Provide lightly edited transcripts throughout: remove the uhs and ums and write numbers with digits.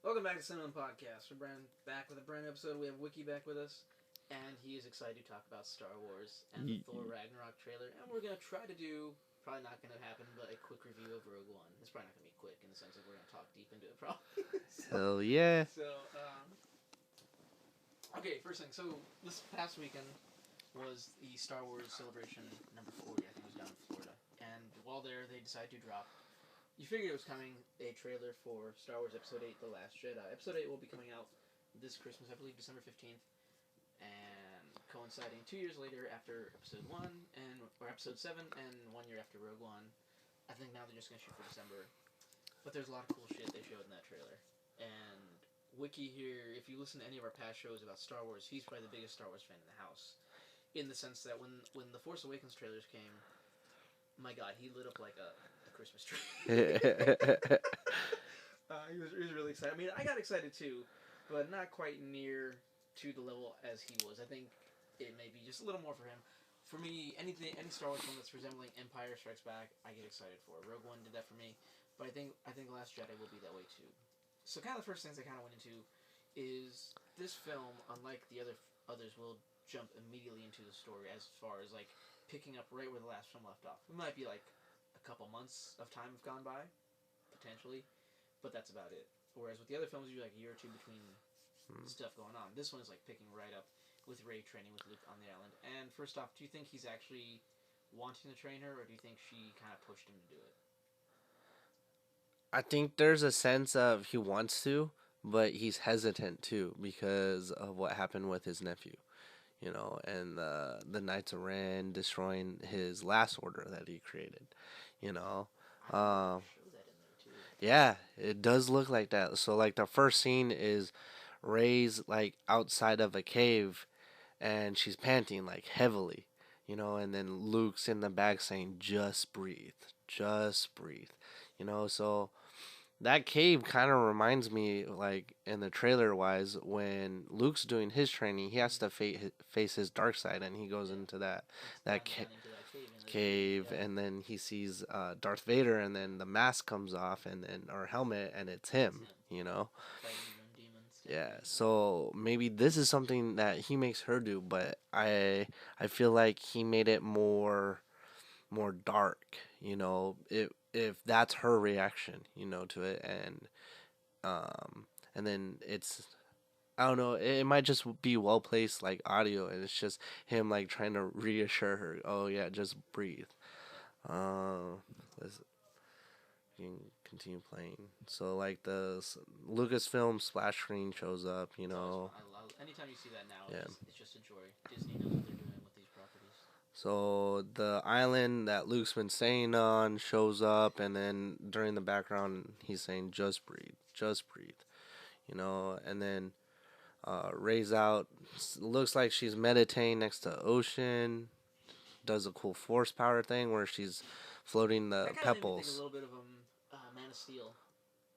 Welcome back to CineMunn Podcast. We're back with a brand new episode. We have Wiki back with us, and he is excited to talk about Star Wars and the Thor Ragnarok trailer. And we're going to try to do, probably not going to happen, but a quick review of Rogue One. It's probably not going to be quick in the sense that we're going to talk deep into it, probably. Hell yeah. Okay, first thing. So, this past weekend was the Star Wars Celebration number 40, I think it was down in Florida. And while there, they decided to drop, you figured it was coming, a trailer for Star Wars Episode 8, The Last Jedi. Episode 8 will be coming out this Christmas, I believe December 15th, and coinciding 2 years later after Episode 1, or Episode 7, and 1 year after Rogue One. I think now they're just going to shoot for December. But there's a lot of cool shit they showed in that trailer. And Wiki here, if you listen to any of our past shows about Star Wars, he's probably the biggest Star Wars fan in the house. In the sense that when the Force Awakens trailers came, my God, he lit up like a Christmas tree. He was really excited. I mean, I got excited too, but not quite near to the level as he was. I think it may be just a little more for him. For me, any Star Wars film that's resembling Empire Strikes Back, I get excited for. Rogue One did that for me, but I think Last Jedi will be that way too. So kind of the first things I kind of went into is this film, unlike the others, will jump immediately into the story as far as like picking up right where the last film left off. It might be like a couple months of time have gone by, potentially, but that's about it. Whereas with the other films, you like a year or two between stuff going on. This one is like picking right up with Rey training with Luke on the island. And first off, do you think he's actually wanting to train her, or do you think she kind of pushed him to do it? I think there's a sense of he wants to, but he's hesitant too because of what happened with his nephew, and the Knights of Ren destroying his last order that he created, you know. Yeah, it does look like that. So like the first scene is Rey's like outside of a cave, and she's panting like heavily, and then Luke's in the back saying, just breathe, so that cave kind of reminds me, like in the trailer wise, when Luke's doing his training, he has to face his dark side, and he goes into that cave, and then he sees Darth Vader, and then the mask comes off, and then or helmet, and it's him. Yeah, so maybe this is something that he makes her do, but I feel like he made it more dark, if that's her reaction, to it, and then it's, I don't know, it might just be well placed like audio, and it's just him like trying to reassure her, oh yeah, just breathe. Let's you can continue playing. So like the Lucasfilm splash screen shows up, Anytime you see that now, yeah. It's just a joy. Disney knows what they're doing with these properties. So the island that Luke's been staying on shows up, and then during the background, he's saying, just breathe, and then Ray's out. Looks like she's meditating next to the ocean, does a cool force power thing where she's floating the pebbles. Made me think a little bit of Man of Steel.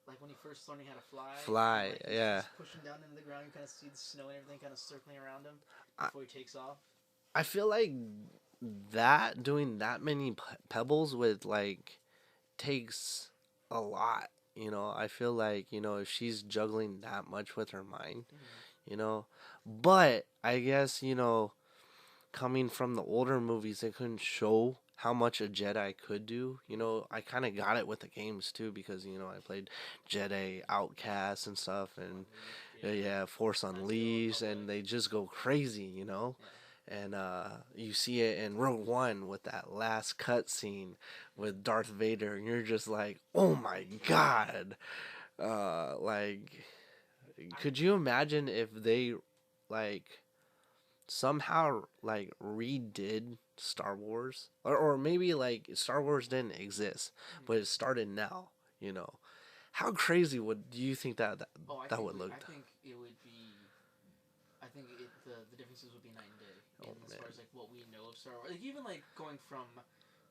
Like when he first learning how to fly. Like yeah. Pushing down into the ground, you kind of see the snow and everything kind of circling around him before he takes off. I feel like doing that many pebbles would like takes a lot. I feel like if she's juggling that much with her mind, but I guess coming from the older movies, they couldn't show how much a Jedi could do. I kind of got it with the games too, because I played Jedi Outcast and stuff, and yeah, Force Unleashed, and they just go crazy, And you see it in Rogue One with that last cutscene with Darth Vader, and you're just like, oh my God. Like, could you imagine if they, like, somehow, like, redid Star Wars? Or maybe, like, Star Wars didn't exist, but it started now, How crazy do you think that would look? I think it would be... the differences would be night and day. As far as like what we know of Star Wars, like even like going from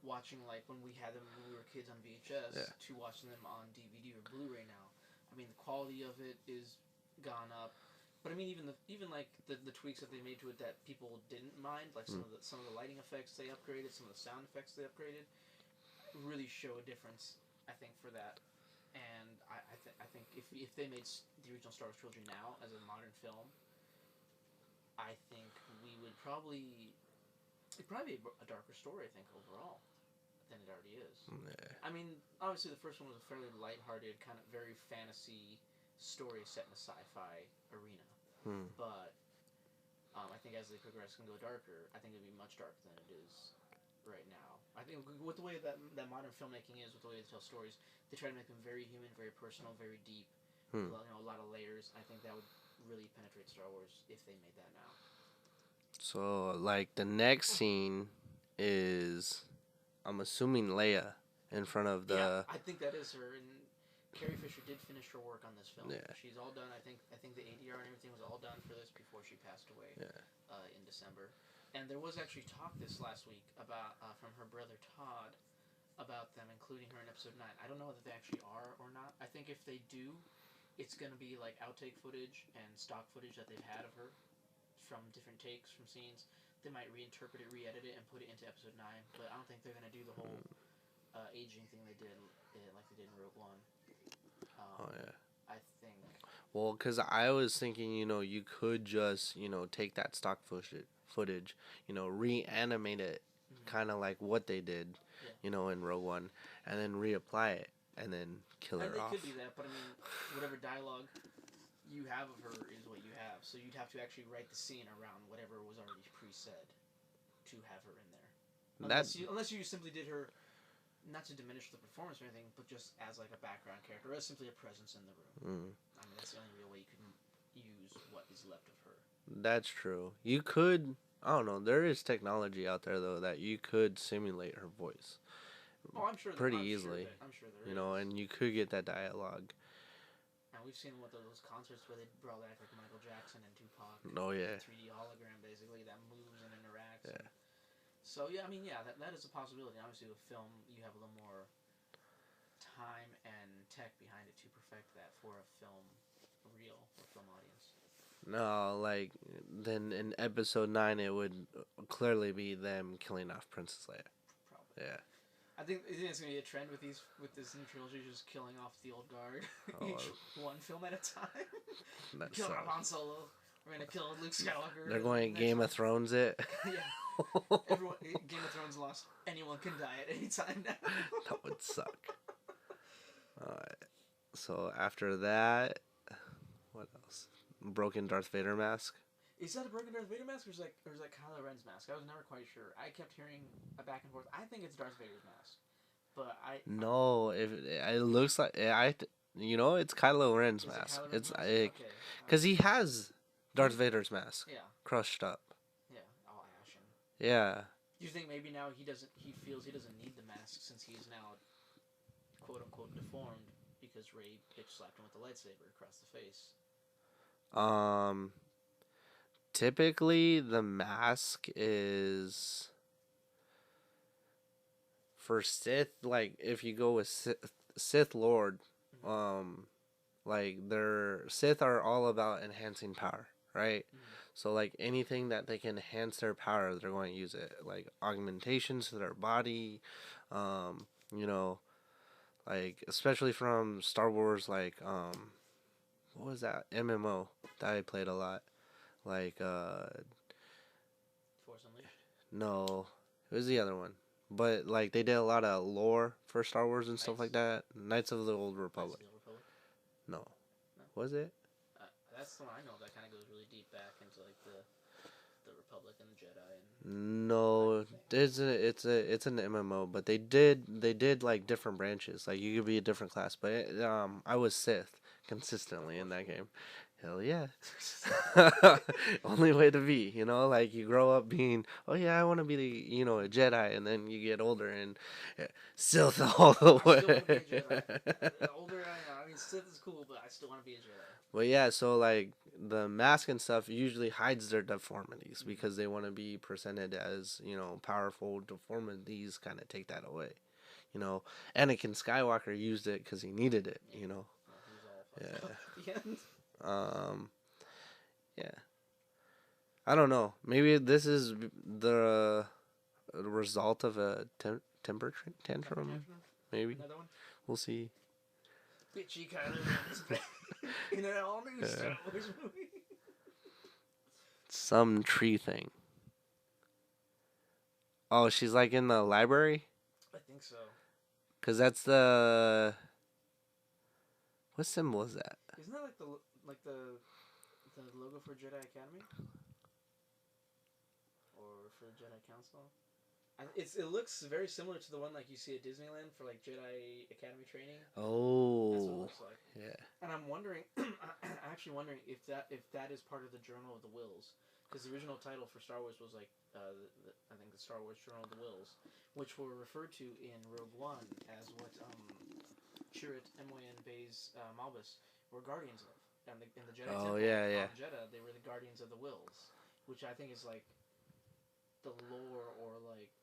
watching like when we had them when we were kids on VHS to watching them on DVD or Blu-ray now. I mean, the quality of it is gone up, but I mean even like the tweaks that they made to it that people didn't mind, like some of the lighting effects they upgraded, some of the sound effects they upgraded, really show a difference. I think for that, and I think if they made the original Star Wars trilogy now as a modern film, I think we would probably it'd probably be a darker story. I think overall than it already is. Yeah. I mean, obviously the first one was a fairly lighthearted, kind of very fantasy story set in a sci-fi arena. But I think as they progress and go darker, I think it'd be much darker than it is right now. I think with the way that modern filmmaking is, with the way they tell stories, they try to make them very human, very personal, very deep. You know, a lot of layers. I think that would really penetrate Star Wars if they made that now. So, like, the next scene is, I'm assuming, Leia in front of the... Yeah, I think that is her, and Carrie Fisher did finish her work on this film. Yeah. She's all done. I think the ADR and everything was all done for this before she passed away in December. And there was actually talk this last week about from her brother Todd about them including her in episode 9. I don't know whether they actually are or not. I think if they do, it's going to be like outtake footage and stock footage that they've had of her from different takes, from scenes. They might reinterpret it, re-edit it, and put it into episode 9. But I don't think they're going to do the whole aging thing they did like they did in Rogue One. I think. Well, because I was thinking, you know, you could just, you know, take that stock footage, you know, reanimate it, kind of like what they did, you know, in Rogue One, and then reapply it, and then kill her off. They could do that, but I mean, whatever dialogue you have of her is what you have. So you'd have to actually write the scene around whatever was already pre-said to have her in there. Unless you simply did her, not to diminish the performance or anything, but just as like a background character, or as simply a presence in the room. I mean, that's the only real way you can use what is left of her. That's true. You could, I don't know, there is technology out there, though, that you could simulate her voice. Oh, I'm sure. Pretty easily. I'm sure there is. You know, and you could get that dialogue. And we've seen those concerts where they brought back like Michael Jackson and Tupac. Oh, yeah. 3D hologram, basically, that moves and interacts. Yeah. So, yeah, I mean, yeah, that is a possibility. Obviously, with film, you have a little more time and tech behind it to perfect that for a film reel or film audience. No, like, then in episode 9, it would clearly be them killing off Princess Leia. Probably. Yeah. I think it's going to be a trend with this new trilogy, just killing off the old guard, each one film at a time. Killing off Han Solo. We're going to kill Luke Skywalker. They're going to Game of Thrones it. Yeah. Game of Thrones lost. Anyone can die at any time now. That would suck. Alright. So after that, what else? Broken Darth Vader mask. Is that a broken Darth Vader mask, or is that Kylo Ren's mask? I was never quite sure. I kept hearing a back and forth. I think it's Darth Vader's mask, but No, it looks like it's Kylo Ren's mask. It's because he has Darth Vader's mask. Yeah. Crushed up. Yeah. All ashen. Yeah. Do you think maybe now he feels he doesn't need the mask since he is now quote unquote deformed because Rey bitch slapped him with the lightsaber across the face? Typically the mask is for Sith, like if you go with Sith Lord, like their Sith are all about enhancing power, right? So like anything that they can enhance their power, they're going to use it. Like augmentations to their body, you know, like especially from Star Wars, like what was that MMO that I played a lot? Like Force Unleashed? No, it was the other one. But like they did a lot of lore for Star Wars and stuff like that. Knights of the Old Republic. No. Was it? That's the one I know that kind of goes really deep back into like the Republic and the Jedi. And no, it's an MMO, but they did like different branches. Like you could be a different class, but I was Sith consistently in that game. Hell yeah. Only way to be, you know, like you grow up being, oh yeah, I want to be the, a Jedi, and then you get older and Sith all the way. I still want to be a Jedi. The older I mean, Sith is cool, but I still want to be a Jedi. But yeah, so like the mask and stuff usually hides their deformities because they want to be presented as, powerful. Deformities kind of take that away, Anakin Skywalker used it because he needed it, Well, yeah. at the end. Yeah. I don't know. Maybe this is the result of a temper tantrum. Maybe Another one? we'll see. bitchy kind of in an all new Star Wars movie. Some tree thing. Oh, she's like in the library? I think so. Because that's the... What symbol is that? Isn't that like the logo for Jedi Academy? Or for Jedi Council? It looks very similar to the one like you see at Disneyland for like Jedi Academy training. Oh. That's what it looks like. Yeah. And I'm wondering, I'm actually wondering if that is part of the Journal of the Wills, because the original title for Star Wars was like I think the Star Wars Journal of the Wills, which were referred to in Rogue One as what Chirrut, Emoy, and Baze Malbus were guardians of. And in the Jedi Temple on Jeddah, they were the guardians of the Wills, which I think is like the lore, or like,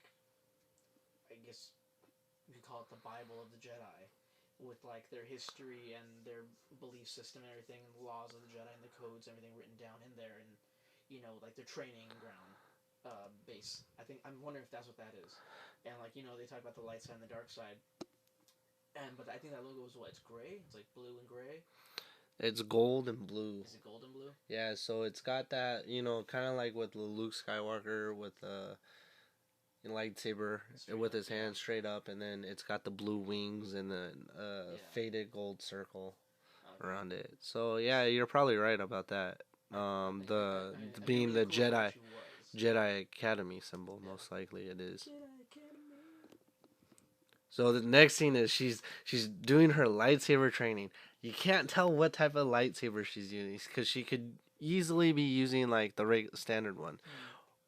I guess you could call it the Bible of the Jedi, with like their history and their belief system and everything, and the laws of the Jedi and the codes, everything written down in there, and like their training ground base. I'm wondering if that's what that is. And like they talk about the light side and the dark side, but I think that logo is what, it's gray. It's like blue and gray. It's gold and blue. Is it gold and blue? Yeah, so it's got that, kind of like with Luke Skywalker with the lightsaber with his hand straight up, and then it's got the blue wings and the faded gold circle around it. So yeah, you're probably right about that. Being the Jedi Academy symbol, most likely it is. So the next scene is she's doing her lightsaber training. You can't tell what type of lightsaber she's using, because she could easily be using like the standard one,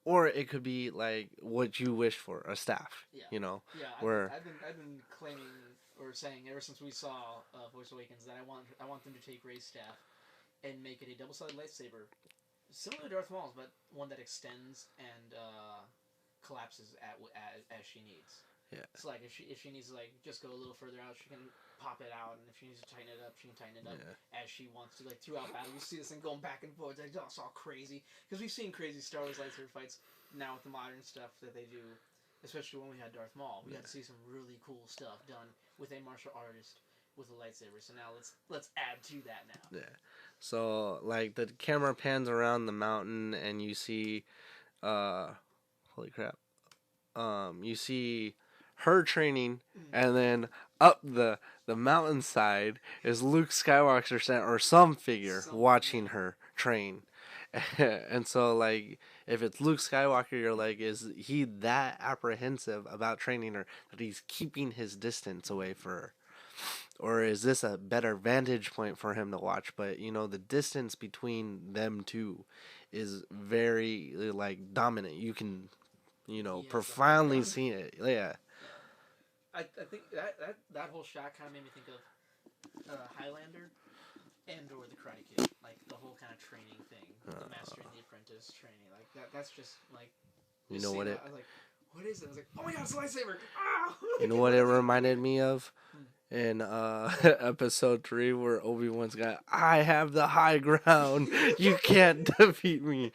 or it could be like what you wish for, a staff. Yeah. Yeah. I've been claiming or saying ever since we saw Force Awakens that I want them to take Rey's staff and make it a double-sided lightsaber, similar to Darth Maul's, but one that extends and collapses as she needs. Yeah. It's like if she needs to like just go a little further out, she can pop it out, and if she needs to tighten it up, she can tighten it up as she wants to. Like throughout battle, you see this thing going back and forth. It's all crazy, because we've seen crazy Star Wars lightsaber fights now with the modern stuff that they do, especially when we had Darth Maul. We got to see some really cool stuff done with a martial artist with a lightsaber. So now let's add to that now. Yeah. So like the camera pans around the mountain, and you see, holy crap, you see her training, and then up the mountainside is Luke Skywalker or some figure watching her train. And so like if it's Luke Skywalker, you're like, is he that apprehensive about training her that he's keeping his distance away for her? Or is this a better vantage point for him to watch? But the distance between them two is very like dominant. You can profoundly see it. Yeah. I think that whole shot kind of made me think of Highlander and or the Karate Kid, like the whole kind of training thing, the master and the apprentice training, like that. That's just like what it. I was like, what is it? I was like, oh my god, it's a lightsaber! Ah! You know what it reminded me of? In episode 3, where Obi-Wan's got, I have the high ground. You can't defeat me.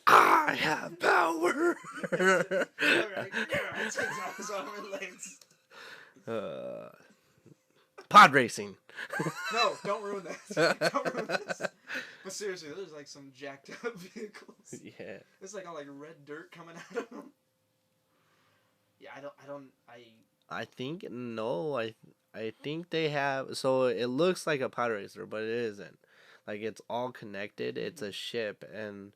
I have power. Pod racing. No, don't ruin that. Don't ruin this. But seriously, there's like some jacked up vehicles. Yeah. There's like all like red dirt coming out of them. Yeah, I think no. I think they have. So it looks like a pod racer, but it isn't. Like it's all connected. It's a ship, and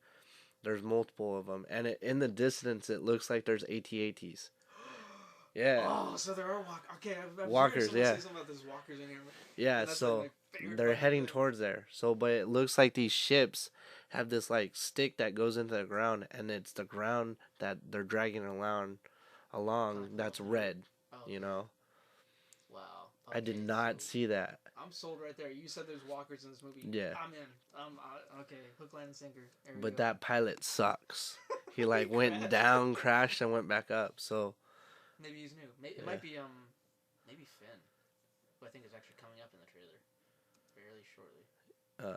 there's multiple of them. And in the distance, it looks like there's AT-ATs. Yeah. Oh, so there are walkers. Yeah. Something about there's walkers in here. Yeah. So they're heading towards there. So, but it looks like these ships have this like stick that goes into the ground, and it's the ground that they're dragging along that's red. Okay. Wow. Okay, I did not see that. I'm sold right there. You said there's walkers in this movie. Yeah. I'm in. Okay. Hook, line, and sinker. But that pilot sucks. He like went down, crashed, and went back up. So. Maybe he's new. It might be maybe Finn, who I think is actually coming up in the trailer, fairly shortly.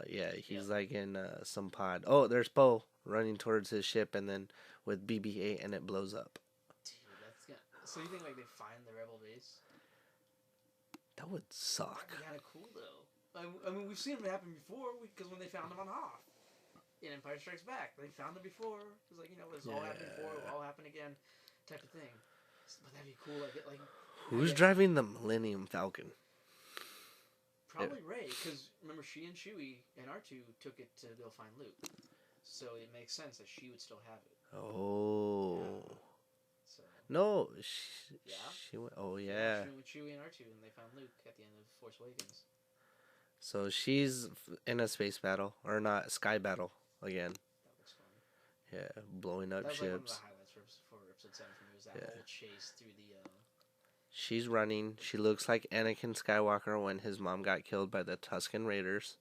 Yeah, he's like in some pod. Oh, there's Poe running towards his ship, and then with BB-8, and it blows up. Dude, that's good. So you think like they find the rebel base? That would suck. That'd be kind of cool though. I mean, we've seen it happen before because when they found him on Hoth in Empire Strikes Back, they found him before. It's like, it's all happened before, it will all happen again, type of thing. But that'd be cool. Like who's driving the Millennium Falcon? Probably Rey, because remember she and Chewie and R2 took it to go find Luke, so it makes sense that she would still have it. Oh. Yeah. So. No. Yeah. She went. Oh yeah. She went with Chewie and R2, and they found Luke at the end of Force Awakens. So she's in a space battle, or not, sky battle again. That looks fun. Yeah, blowing up ships. That was like one of the highlights for Episode 7 for me, was that whole chase through the... She's running. She looks like Anakin Skywalker when his mom got killed by the Tusken Raiders.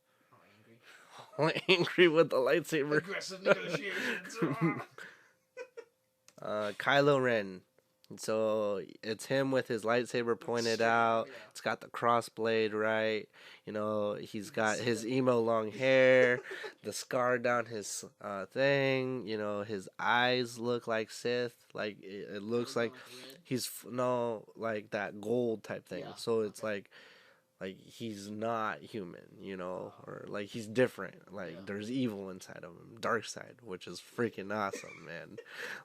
Oh, angry. Angry with the lightsaber. Aggressive negotiations. Kylo Ren. So it's him with his lightsaber pointed out. Yeah. It's got the crossblade, right? He's got his emo long hair, the scar down his thing. His eyes look like Sith. Like it looks like he's like that gold type thing. Yeah. So it's like he's not human, or like he's different. Like there's evil inside of him, dark side, which is freaking awesome, man.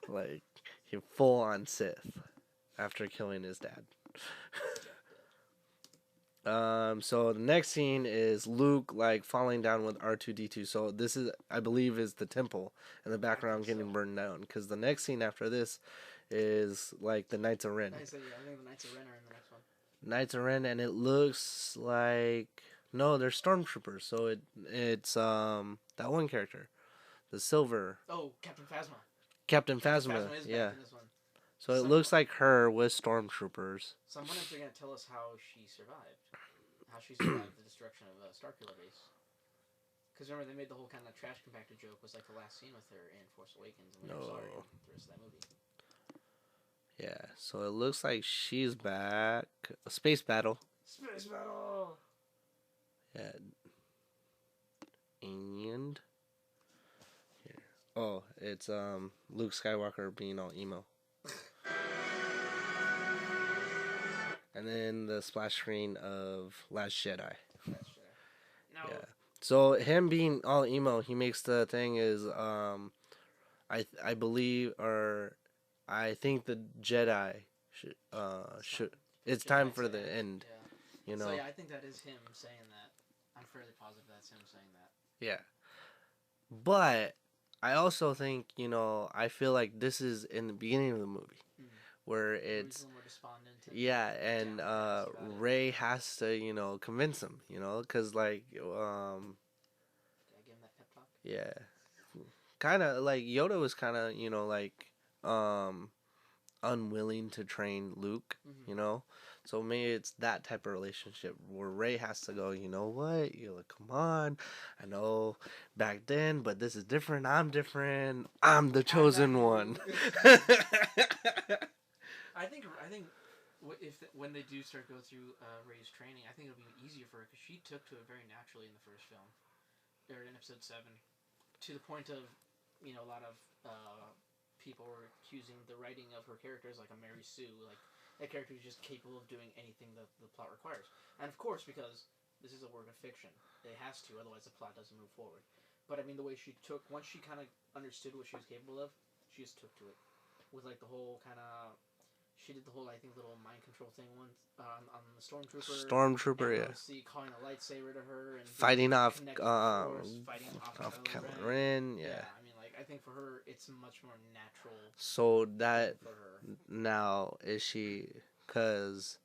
Like he full on Sith after killing his dad. So the next scene is Luke like falling down with R2-D2. So this is, I believe, is the temple in the background getting burned down. Because the next scene after this is like the Knights of Ren. I think the Knights of Ren are in the next one. Knights of Ren, and it looks like no, they're stormtroopers. So it's that one character, the silver. Oh, Captain Phasma. Captain Phasma is yeah. Back in this one. So it looks like her with stormtroopers. So I'm wondering if they're gonna tell us how she survived the destruction of Starkiller Base. Because remember, they made the whole kind of trash compactor joke was like the last scene with her in Force Awakens, and we never saw her in the rest of that movie. Yeah, so it looks like she's back. A space battle. Space battle! Yeah. And... Here. Oh, it's Luke Skywalker being all emo. And then the splash screen of Last Jedi. No. Yeah. So him being all emo, he makes the thing is, I believe, or... I think the Jedi should. It's time for the end. Yeah. So yeah, I think that is him saying that. I'm fairly positive that's him saying that. Yeah. But I also think, I feel like this is in the beginning of the movie, where it's more despondent. And Rey has to convince him, because like Did I give him that pep talk? Yeah. Kind of like Yoda was kind of like. Unwilling to train Luke, so maybe it's that type of relationship where Rey has to go, you know what, you're like, come on, I know back then, but this is different, I'm different, I'm the chosen one. I think when they do start go through Rey's training, I think it'll be easier for her because she took to it very naturally in the first film, or in Episode 7, to the point of, a lot of people were accusing the writing of her characters like a Mary Sue, like that character is just capable of doing anything that the plot requires. And of course, because this is a work of fiction, it has to, otherwise the plot doesn't move forward. But I mean, the way she took, once she kind of understood what she was capable of, she just took to it. With like the whole kind of, she did the whole, I think, little mind control thing once on the Stormtrooper. Yeah. See, calling a lightsaber to her and fighting off Kylo Ren. Yeah, I mean, like I think for her, it's much more natural. So that now is she? Because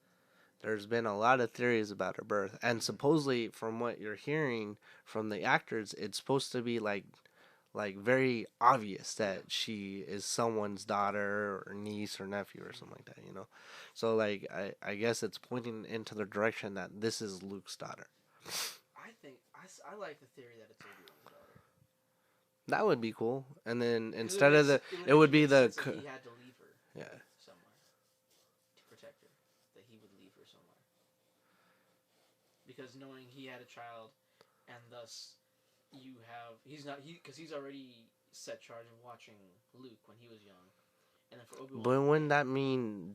there's been a lot of theories about her birth, and supposedly, from what you're hearing from the actors, it's supposed to be like very obvious that she is someone's daughter or niece or nephew or something like that, So like I guess it's pointing into the direction that this is Luke's daughter. I think I like the theory that it's Obi-Wan's daughter. That would be cool. And then instead of it would be the he had to leave her. Yeah. Somewhere to protect her. That he would leave her somewhere. Because knowing he had a child, and thus because he's already set charge of watching Luke when he was young, and then for Obi-Wan. But wouldn't that mean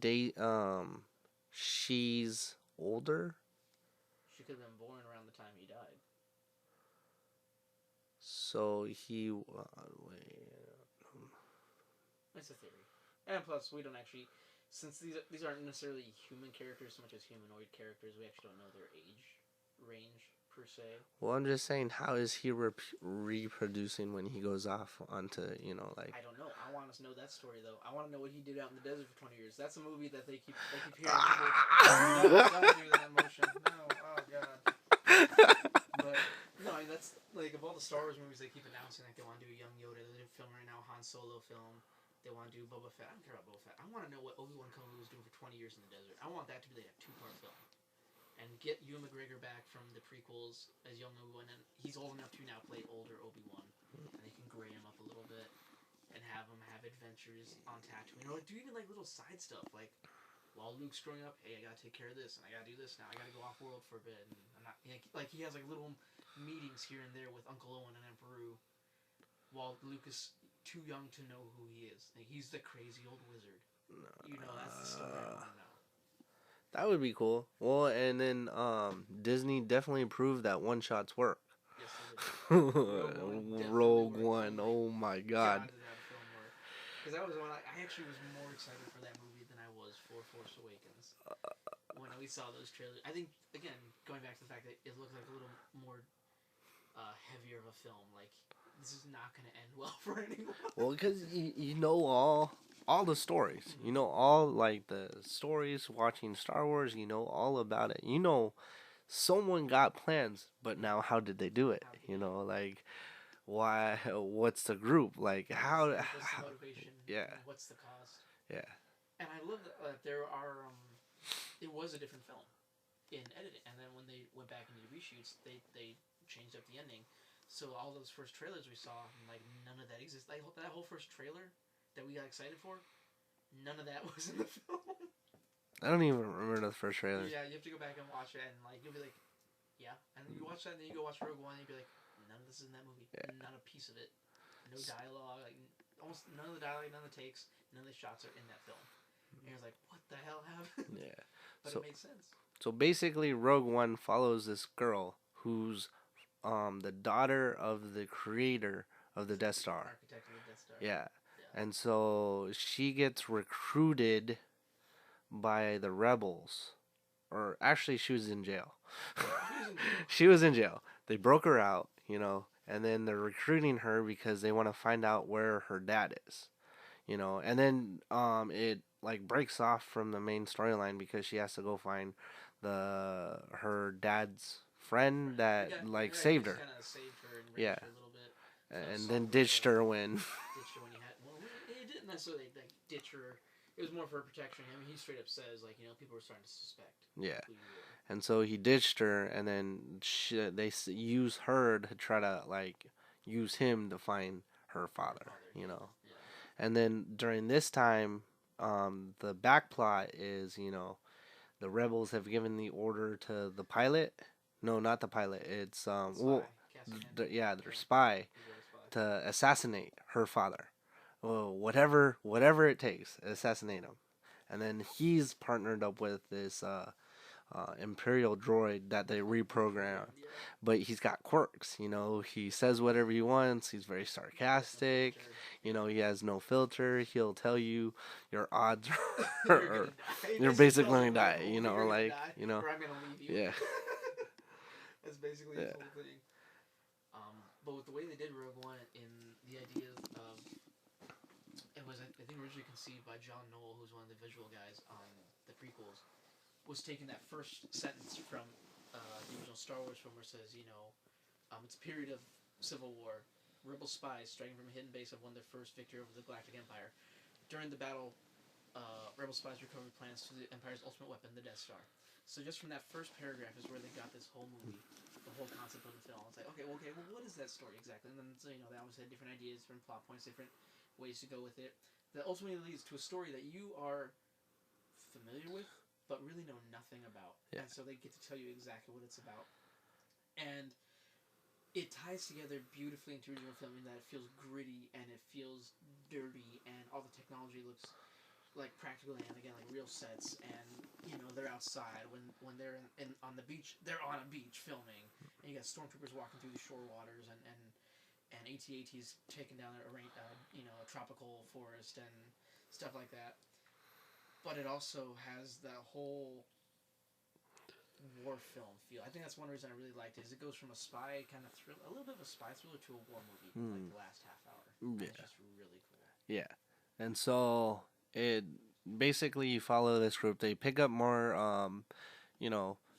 she's older? could have been born around the time he died. So he wait. That's a theory. And plus, we don't actually, since these aren't necessarily human characters so much as humanoid characters, we actually don't know their age range per se. Well, I'm just saying, how is he reproducing when he goes off onto, like... I don't know. I want to know that story though. I want to know what he did out in the desert for 20 years. That's a movie that they keep hearing people. No, don't do that motion. No, oh god. But no, I mean, that's like of all the Star Wars movies they keep announcing, like they want to do a young Yoda. They're filming right now Han Solo film. They want to do Boba Fett. I don't care about Boba Fett. I want to know what Obi-Wan Kenobi was doing for 20 years in the desert. I want that to be like a 2-part film. And get Ewan McGregor back from the prequels as young Obi-Wan, and he's old enough to now play older Obi-Wan, and they can gray him up a little bit, and have him have adventures on Tatooine, or do even like little side stuff, like while Luke's growing up, hey, I gotta take care of this, and I gotta do this now, I gotta go off world for a bit, and I'm not like he has like little meetings here and there with Uncle Owen and Aunt Beru, while Luke is too young to know who he is. Like, he's the crazy old wizard. That's the story I want to know. That would be cool. Well, and then Disney definitely proved that one-shots work. Yes, they did. Rogue One, oh my god. Because that was one I actually was more excited for that movie than I was for Force Awakens. When we saw those trailers. I think, again, going back to the fact that it looked like a little more heavier of a film. Like, this is not going to end well for anyone. Well, because you know all the stories. Mm-hmm. You know all, like, the stories, watching Star Wars, you know all about it. You know someone got plans, but now how did they do it? Like, why, what's the group? Like, what's the motivation? Yeah. What's the cost? Yeah. And I love that there are, it was a different film in editing, and then when they went back and did reshoots, they changed up the ending. So all those first trailers we saw, like, none of that exists. Like, that whole first trailer that we got excited for, none of that was in the film. I don't even remember the first trailer. Yeah, you have to go back and watch it, and like you'll be like, yeah. And then you watch that, and then you go watch Rogue One, and you'll be like, none of this is in that movie. Yeah. Not a piece of it. No dialogue. Like, almost none of the dialogue, none of the takes, none of the shots are in that film. And you're like, what the hell happened? Yeah. But it made sense. So basically, Rogue One follows this girl who's the daughter of the creator of the Death Star. Architect of the Death Star. Yeah. And so she gets recruited by the rebels. Or actually, she was in jail. She was in jail. They broke her out, and then they're recruiting her because they want to find out where her dad is. And then it like breaks off from the main storyline because she has to go find her dad's friend that saved her. Saved her and yeah. Her a little bit. And then ditched her when. Ditched her when he didn't necessarily ditch her. It was more for protection. I mean, he straight up says people were starting to suspect. Yeah. And so he ditched her, and then they use her to try to use him to find her father. Yeah. And then during this time, the back plot is the rebels have given the order to the pilot. No, not the pilot. It's their spy to assassinate her father. Well, whatever it takes, assassinate him. And then he's partnered up with this Imperial droid that they reprogram. But he's got quirks, he says whatever he wants, he's very sarcastic, he has no filter, he'll tell you your odds are you're basically going to die, or I'm going to leave you. Yeah. That's basically the whole thing. But with the way they did Rogue One, in the idea of it was, I think, originally conceived by John Knoll, who's one of the visual guys on the prequels, was taking that first sentence from the original Star Wars film where it says, it's a period of civil war. Rebel spies striking from a hidden base have won their first victory over the Galactic Empire. During the battle, Rebel spies recovered plans to the Empire's ultimate weapon, the Death Star. So just from that first paragraph is where they got this whole movie, the whole concept of the film. It's like, okay, well, what is that story exactly? And then, they always had different ideas, different plot points, different ways to go with it. That ultimately leads to a story that you are familiar with, but really know nothing about. Yeah. And so they get to tell you exactly what it's about. And it ties together beautifully into original film in that it feels gritty and it feels dirty and all the technology looks like practical and again like real sets, and you know they're outside when they're in on the beach. They're on a beach filming, and you got stormtroopers walking through the shore waters, and AT-AT's taking down a tropical forest and stuff like that. But it also has that whole war film feel. I think that's one reason I really liked it. Is it goes from a spy kind of thrill, a little bit of a spy thriller, to a war movie. Like the last half hour. Yeah. It's just really cool. Yeah, and so it basically you follow this group. They pick up more,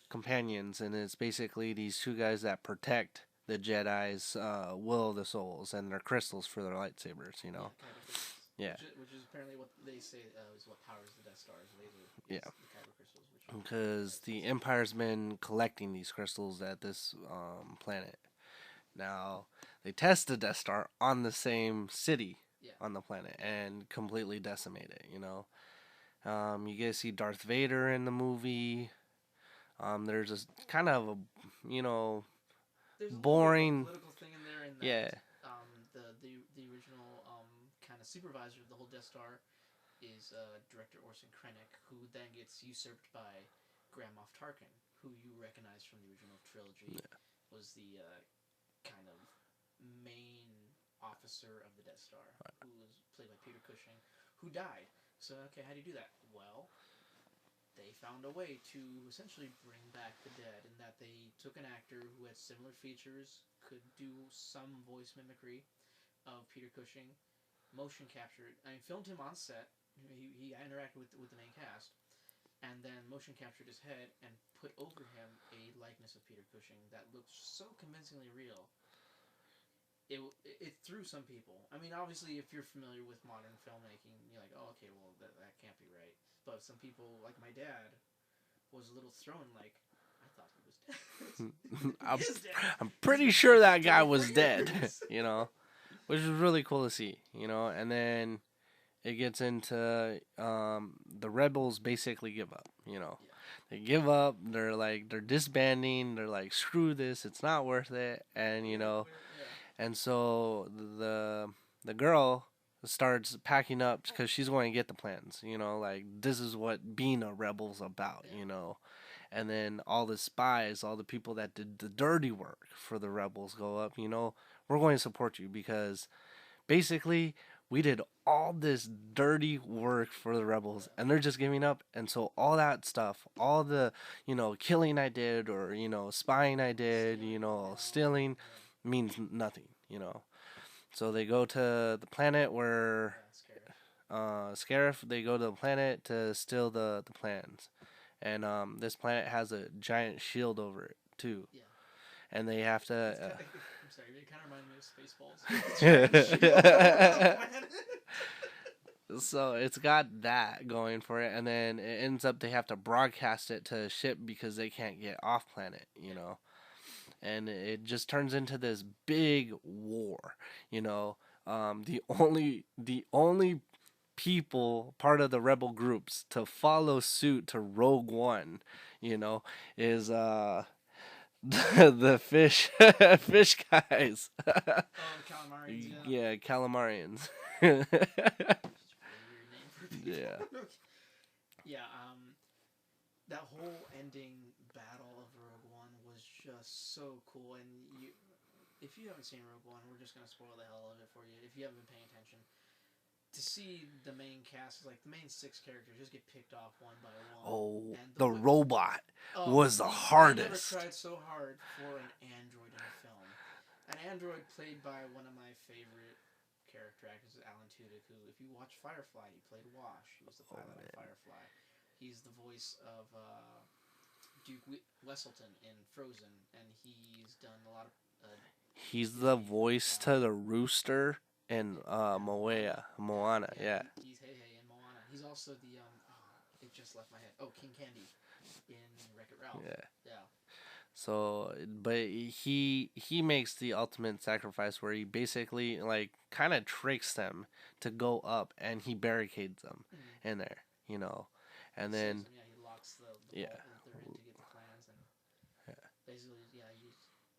companions, and it's basically these two guys that protect the Jedi's will of the souls and their crystals for their lightsabers. You know. Yeah. Which is apparently what they say is what powers the Death Star's laser. Yeah. The kyber crystals. Because the Empire's been collecting these crystals at this planet. Now, they test the Death Star on the same city on the planet and completely decimate it, you know. You get to see Darth Vader in the movie. There's a kind of a, there's boring... a political thing in there. And yeah. The original kind of supervisor of the whole Death Star is director Orson Krennic, who then gets usurped by Grand Moff Tarkin, who you recognize from the original trilogy, was the kind of main officer of the Death Star, who was played by Peter Cushing, who died. So, okay, how do you do that? Well, they found a way to essentially bring back the dead, in that they took an actor who had similar features, could do some voice mimicry of Peter Cushing, motion captured. I mean, filmed him on set. He interacted with the main cast, and then motion captured his head and put over him a likeness of Peter Cushing that looked so convincingly real. It threw some people. I mean, obviously, if you're familiar with modern filmmaking, you're like, oh, okay, well, that can't be right. But some people, like my dad, was a little thrown, like, I thought he was dead. I'm pretty sure that guy was dead, which was really cool to see, and then it gets into the rebels basically give up, They give up, they're disbanding, they're like, screw this, it's not worth it, and, and so the girl starts packing up because she's going to get the plans, this is what being a rebel's about, and then all the spies, all the people that did the dirty work for the rebels go up, we're going to support you because basically we did all this dirty work for the rebels and they're just giving up. And so all that stuff, all the, killing I did or, spying I did, stealing means nothing, So they go to the planet where Scarif, they go to the planet to steal the plans. And this planet has a giant shield over it too. Yeah. And they have to I'm sorry, it kind of reminded me of Spaceballs. So it's got that going for it, and then it ends up they have to broadcast it to a ship because they can't get off planet, and it just turns into this big war, the only people part of the rebel groups to follow suit to Rogue One, is the fish guys. Calamarians. Yeah, calamarians. Yeah. Yeah, that whole ending battle of Rogue One was just so cool, and if you haven't seen Rogue One, we're just gonna spoil the hell out of it for you if you haven't been paying attention. To see the main cast, like the main 6 characters, just get picked off one by one. Oh, the robot was the hardest. I never tried so hard for an android in a film. An android played by one of my favorite character actors, Alan Tudyk, who, if you watch Firefly, he played Wash. He was the pilot of Firefly. He's the voice of Duke Wesselton in Frozen, and he's done a lot of... he's the voice to the rooster in Moana, yeah. He's Hey in Moana. He's also the, it just left my head. Oh, King Candy in Wreck-It Ralph. Yeah. So, but he makes the ultimate sacrifice where he basically, like, kind of tricks them to go up, and he barricades them in there, and then... he locks the vault that they're in to get the plans, and basically, he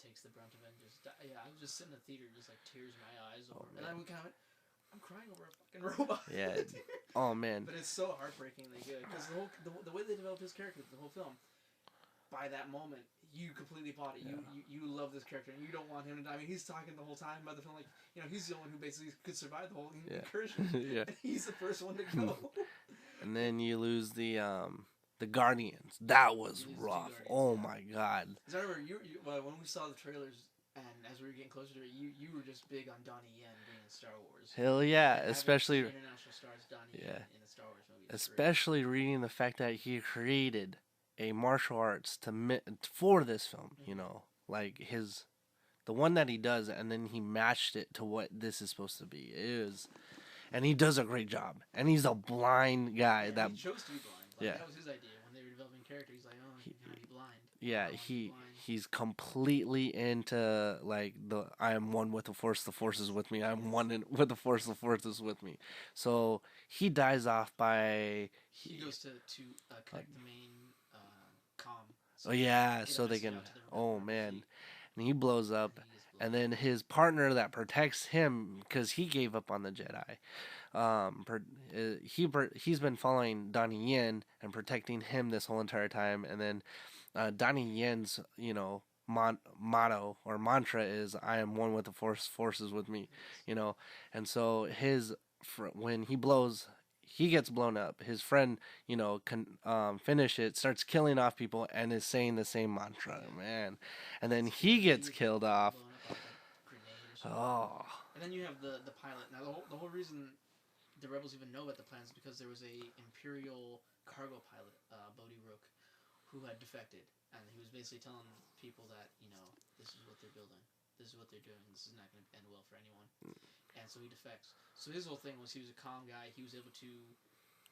takes the brunt of it and just... I was just sitting in the theater, just, like, tears in my eyes over... And I would kind of... I'm crying over a fucking robot. Yeah. Oh man. But it's so heartbreakingly good because the way they developed his character, the whole film, by that moment, you completely bought it. You love this character and you don't want him to die. I mean, he's talking the whole time about the film, like, you know, he's the one who basically could survive the whole incursion. Yeah. And he's the first one to go. And then you lose the Guardians. That was rough. Oh my god. Because I remember when we saw the trailers and as we were getting closer to it, you were just big on Donnie Yen being in Star Wars. Hell yeah, and especially international stars Donnie Yen in the Star Wars movies. Especially reading the fact that he created a martial arts for this film. You know, like the one that he does, and then he matched it to what this is supposed to be. And he does a great job. And he's a blind guy that he chose to be blind. Like, that was his idea when they were developing character. He's like, oh, he's gonna be blind. Yeah, he's completely into like I am one with the Force is with me. I'm one with the Force is with me. So he dies off by he goes to connect the main comm. So they can. Oh man, and he blows up, and then his partner that protects him because he gave up on the Jedi. He's been following Donnie Yen and protecting him this whole entire time, and then Donnie Yen's motto or mantra is "I am one with the Force is with me," you know, and so when he gets blown up. His friend, you know, can finish it, starts killing off people, and is saying the same mantra, man. And then he gets killed off. Oh. And then you have the pilot. Now the whole reason the rebels even know about the plans is because there was a Imperial cargo pilot, Bodhi Rook, who had defected, and he was basically telling people that, you know, this is what they're building, this is what they're doing, this is not going to end well for anyone. And so he defects. So his whole thing was he was a calm guy. He was able to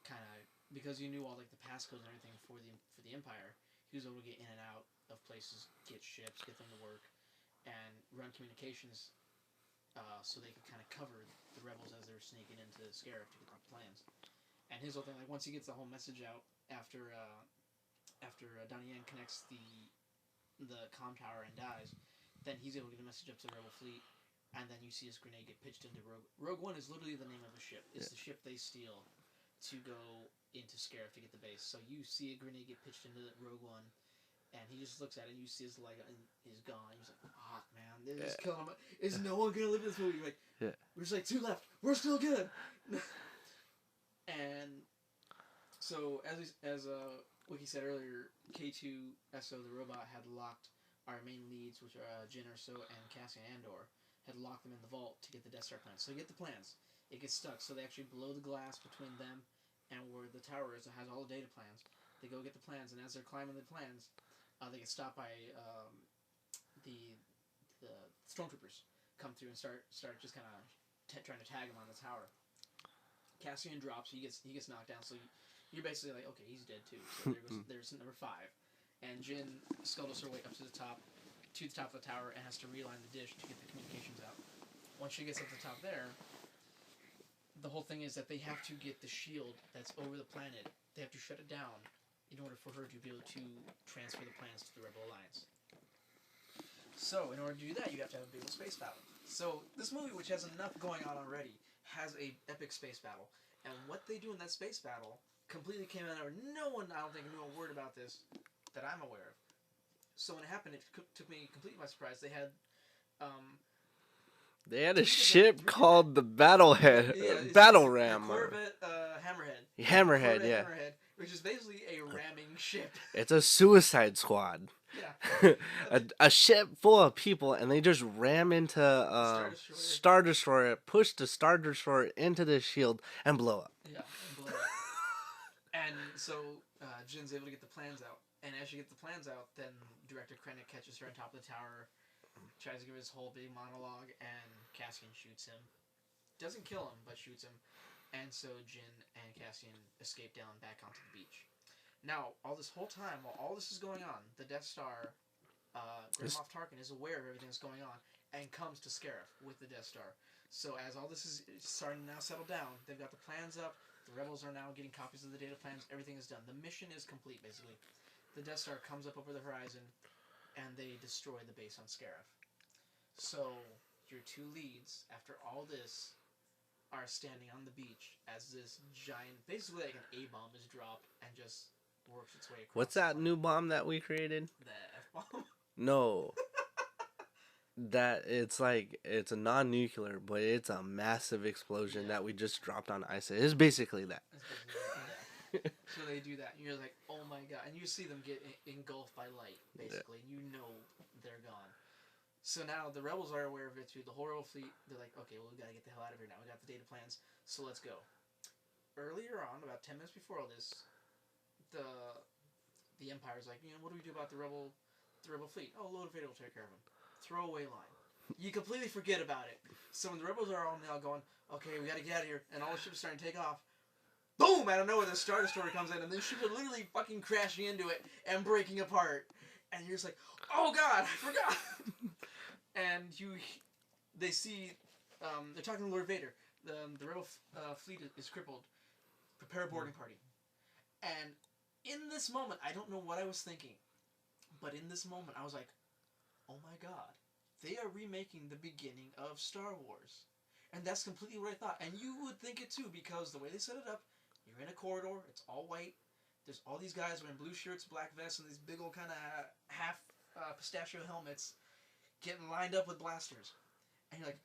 kind of, because he knew all like the passcodes and everything for the Empire, he was able to get in and out of places, get ships, get them to work, and run communications, so they could kind of cover the rebels as they were sneaking into Scarif to get the plans. And his whole thing, like once he gets the whole message out after Donnie Yen connects the comm tower and dies, then he's able to get a message up to the rebel fleet. And then you see his grenade get pitched into Rogue One is literally the name of the ship. It's the ship they steal to go into Scarif to get the base. So you see a grenade get pitched into Rogue One, and he just looks at it, and you see his leg and he's gone. He's like, fuck, man, they're just killing him. Is no one going to live in this movie? Like, we're just like, 2 left. We're still good. And so, as Wiki said earlier, K2SO, the robot, had locked our main leads, which are Jyn Erso and Cassian Andor, had locked them in the vault to get the Death Star plans. So they get the plans. It gets stuck. So they actually blow the glass between them and where the tower is that has all the data plans. They go get the plans, and as they're climbing the plans, they get stopped by the stormtroopers. Come through and start just kind of trying to tag him on the tower. Cassian drops. He gets knocked down. So you're basically like, okay, he's dead too. So there's number 5, and Jyn scuttles her way up to the top of the tower and has to realign the dish to get the communications out. Once she gets up to the top there, the whole thing is that they have to get the shield that's over the planet. They have to shut it down in order for her to be able to transfer the plans to the Rebel Alliance. So, in order to do that, you have to have a big space battle. So, this movie, which has enough going on already, has a epic space battle. And what they do in that space battle completely came out of no one, I don't think, knew a word about this that I'm aware of. So when it happened, it took me completely by surprise. They had a ship called the Battle Ram. Corvette Hammerhead. Hammerhead, Which is basically a ramming ship. It's a suicide squad. Yeah. a ship full of people, and they just ram into Star Destroyer, push the Star Destroyer into the shield, and blow up. Yeah, and blow up. And so Jin's able to get the plans out. And as she gets the plans out, then Director Krennic catches her on top of the tower, tries to give his whole big monologue, and Cassian shoots him. Doesn't kill him, but shoots him. And so Jyn and Cassian escape down back onto the beach. Now, all this whole time, while all this is going on, the Death Star, Grand Moff Tarkin is aware of everything that's going on, and comes to Scarif with the Death Star. So as all this is starting to now settle down, they've got the plans up, the rebels are now getting copies of the data plans, everything is done. The mission is complete, basically. The Death Star comes up over the horizon, and they destroy the base on Scarif. So, your 2 leads, after all this, are standing on the beach as this giant, basically like an A-bomb is dropped and just works its way across. What's that new bomb that we created? The F-bomb? No. That it's like it's a non-nuclear, but it's a massive explosion that we just dropped on ice. It's basically that. So they do that, and you're like, oh my god, and you see them get engulfed by light, basically, and you know they're gone. So now the rebels are aware of it too. The whole rebel fleet, they're like, okay, well we gotta get the hell out of here now. We got the data plans, so let's go. Earlier on, about 10 minutes before all this, the Empire's like, you know, what do we do about the rebel fleet? Oh, Lord Vader will take care of them. Throwaway line. You completely forget about it. So when the rebels are all now going, okay, we gotta get out of here, and all the ships are starting to take off, boom! Out of nowhere, the Star Destroyer comes in, and the ship is literally fucking crashing into it and breaking apart. And you're just like, oh god, I forgot! And they see, they're talking to Lord Vader. The rebel fleet is crippled. Prepare a boarding party. And in this moment, I don't know what I was thinking, but in this moment, I was like, oh my god, they are remaking the beginning of Star Wars. And that's completely what I thought. And you would think it too, because the way they set it up, you're in a corridor, it's all white, there's all these guys wearing blue shirts, black vests, and these big old kind of half pistachio helmets getting lined up with blasters. And you're like,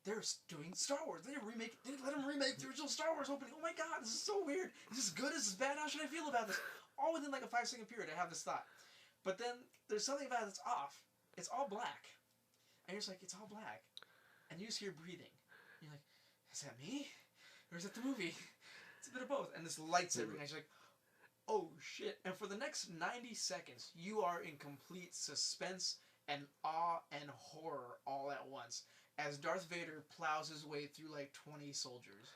they're doing Star Wars. They let them remake the original Star Wars opening. Oh my god, this is so weird. Is this good? Is this bad? How should I feel about this? All within like a 5-second period, I have this thought. But then there's something about it that's off. It's all black. And you're just like, it's all black. And you just hear breathing. You're like, is that me? Or is that the movie? It's a bit of both. And this lights everything. And you're like, oh shit. And for the next 90 seconds, you are in complete suspense and awe and horror all at once. As Darth Vader plows his way through like 20 soldiers.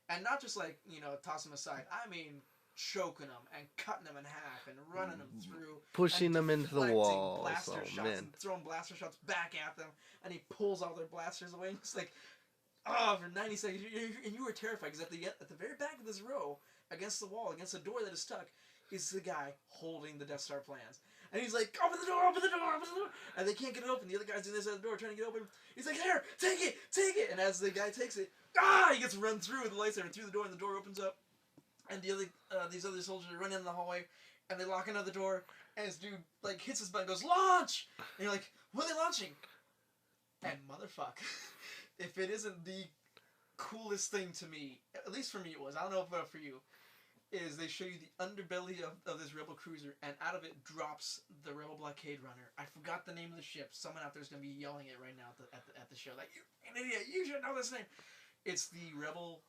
And not just like, you know, toss them aside. I mean, choking them and cutting them in half and running them through. Pushing them into the wall. Blaster shots and throwing blaster shots back at them. And he pulls all their blasters away. And it's like, oh, for 90 seconds. And you were terrified because at the very back of this row, against the wall, against the door that is stuck, is the guy holding the Death Star plans. And he's like, open the door, open the door, open the door. And they can't get it open. The other guy's in this other door trying to get it open. He's like, here, take it, take it. And as the guy takes it, he gets run through with the lightsaber through the door, and the door opens up. And the other, these other soldiers are running in the hallway, and they lock another door. And this dude like hits his button, and goes launch. And you're like, what are they launching? And motherfuck, if it isn't the coolest thing to me, at least for me it was. I don't know about for you. Is they show you the underbelly of this rebel cruiser, and out of it drops the rebel blockade runner. I forgot the name of the ship. Someone out there is going to be yelling it right now at the show. Like, you an idiot, you should know this name. It's the rebel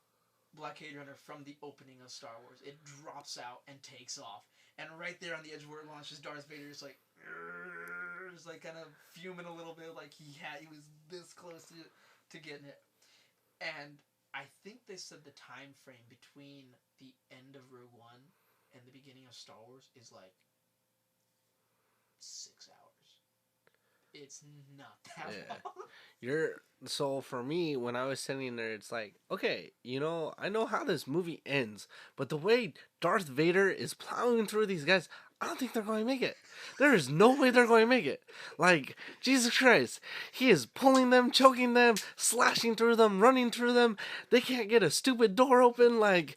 blockade runner from the opening of Star Wars. It drops out and takes off. And right there on the edge where it launches, Darth Vader is like, just like kind of fuming a little bit, like he was this close to getting it. And I think they said the time frame between the end of Rogue One and the beginning of Star Wars is like 6 hours. It's not that long. So for me, when I was sitting there, it's like, okay, you know, I know how this movie ends, but the way Darth Vader is plowing through these guys, I don't think they're going to make it. There is no way they're going to make it. Like, Jesus Christ, he is pulling them, choking them, slashing through them, running through them. They can't get a stupid door open. Like,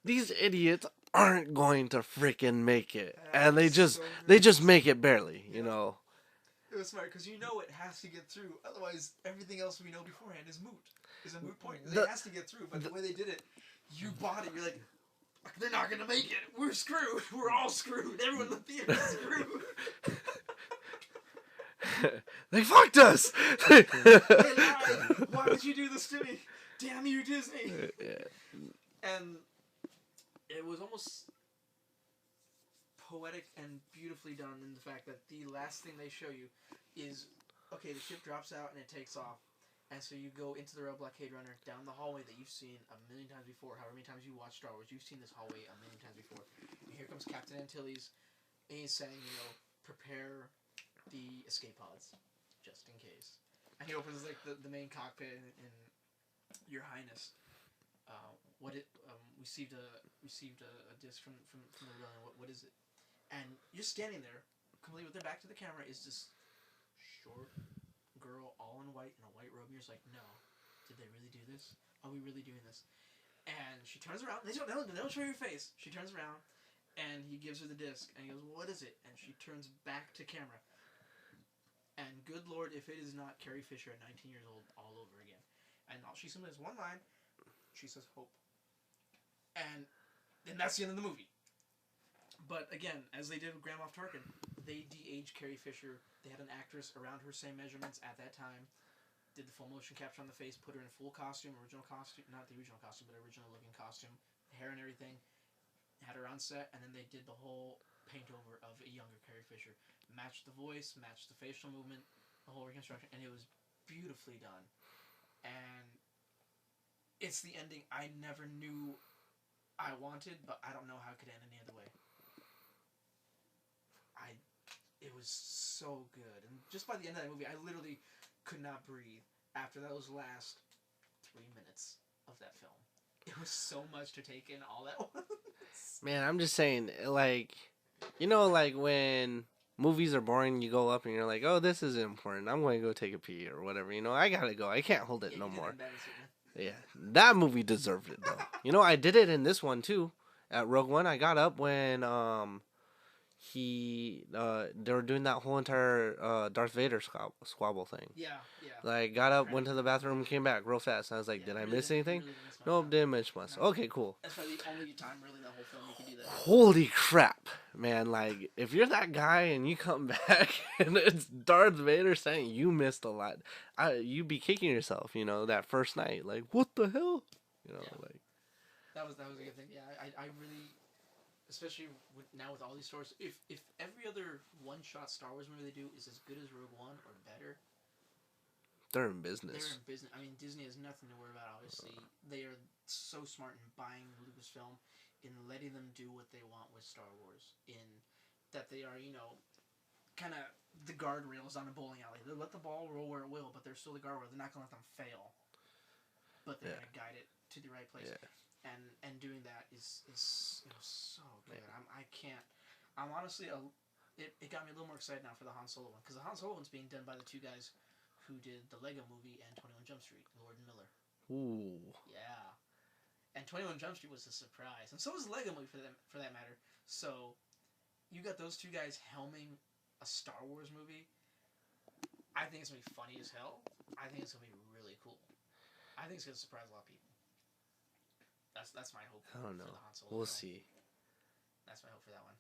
these idiots aren't going to freaking make it. And they just make it barely, you know. It was smart, because you know it has to get through. Otherwise, everything else we know beforehand is moot. Is a moot point. It has to get through, but the way they did it, you bought it. You're like, they're not going to make it. We're screwed. We're all screwed. Everyone in the theater is screwed. They fucked us! They lied. Why would you do this to me? Damn you, Disney. And it was almost poetic and beautifully done in the fact that the last thing they show you is, okay, the ship drops out and it takes off. And so you go into the Rebel Blockade Runner down the hallway that you've seen a million times before. However many times you watch Star Wars, you've seen this hallway a million times before. And here comes Captain Antilles, and he's saying, you know, prepare the escape pods, just in case. And he opens like the main cockpit, and Your Highness, received a disc from the rebellion. What is it? And you're standing there, completely with their back to the camera, is this short girl all in white in a white robe, and you're just like, no, did they really do this? Are we really doing this? And she turns around. They don't show your face. She turns around, and he gives her the disc, and he goes, "What is it?" And she turns back to camera. And good Lord, if it is not Carrie Fisher at 19 years old all over again. And she simply has one line. She says, "Hope." And that's the end of the movie. But again, as they did with Grand Moff Tarkin, they de-aged Carrie Fisher. They had an actress around her same measurements at that time. Did the full motion capture on the face, put her in full costume, original costume, not the original costume, but original looking costume, hair and everything. Had her on set, and then they did the whole paint over of a younger Carrie Fisher. Matched the voice, matched the facial movement, the whole reconstruction, and it was beautifully done. And it's the ending I never knew I wanted, but I don't know how it could end any other way. It was so good. And just by the end of that movie, I literally could not breathe after those last 3 minutes of that film. It was so much to take in all at once. Man, I'm just saying, like, you know, like when movies are boring, you go up and you're like, oh, this is important. I'm going to go take a pee or whatever. You know, I got to go. I can't hold it no more. Yeah, that movie deserved it, though. You know, I did it in this one, too. At Rogue One, I got up when they were doing that whole entire Darth Vader squabble thing. Yeah. Like, got up, went to the bathroom, came back real fast. And I was like, did I miss anything? Really Nope, didn't miss much. No. Okay, cool. That's probably the only time really in the whole film you can do that. Holy crap, man. Like, if you're that guy and you come back and it's Darth Vader saying you missed a lot, you'd be kicking yourself, you know, that first night. Like, what the hell? You know, like. That was a good thing. Yeah, I really, especially now with all these stories, if every other one-shot Star Wars movie they do is as good as Rogue One or better, they're in business. I mean, Disney has nothing to worry about, obviously. They are so smart in buying Lucasfilm, in letting them do what they want with Star Wars, in that they are, you know, kind of the guardrails on a bowling alley. They'll let the ball roll where it will, but they're still the guardrail. They're not going to let them fail. But they're going to guide it to the right place. Yeah. And doing that is so good. Yeah. I'm honestly, it got me a little more excited now for the Han Solo one. Because the Han Solo one's being done by the two guys who did the Lego Movie and 21 Jump Street, Lord and Miller. Ooh. Yeah. And 21 Jump Street was a surprise. And so was the Lego Movie for that matter. So, you got those two guys helming a Star Wars movie. I think it's going to be funny as hell. I think it's going to be really cool. I think it's going to surprise a lot of people. That's my hope for the Han Solo We'll film. see. That's my hope for that one.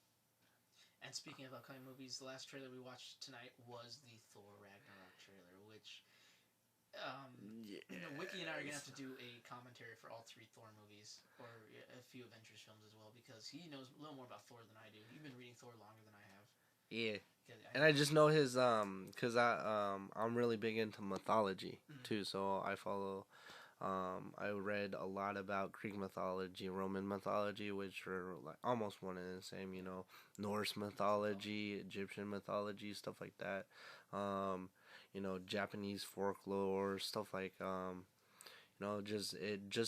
And speaking of upcoming movies, the last trailer we watched tonight was the Thor Ragnarok trailer, which Wiki and I are going to have to do a commentary for all 3 Thor movies, or a few Avengers films as well, because he knows a little more about Thor than I do. You've been reading Thor longer than I have. Yeah. And I just know his, because I'm really big into mythology, too, so I follow... I read a lot about Greek mythology, Roman mythology, which are like almost one and the same, you know, Norse mythology, Egyptian mythology, stuff like that. You know, Japanese folklore, stuff like, you know, just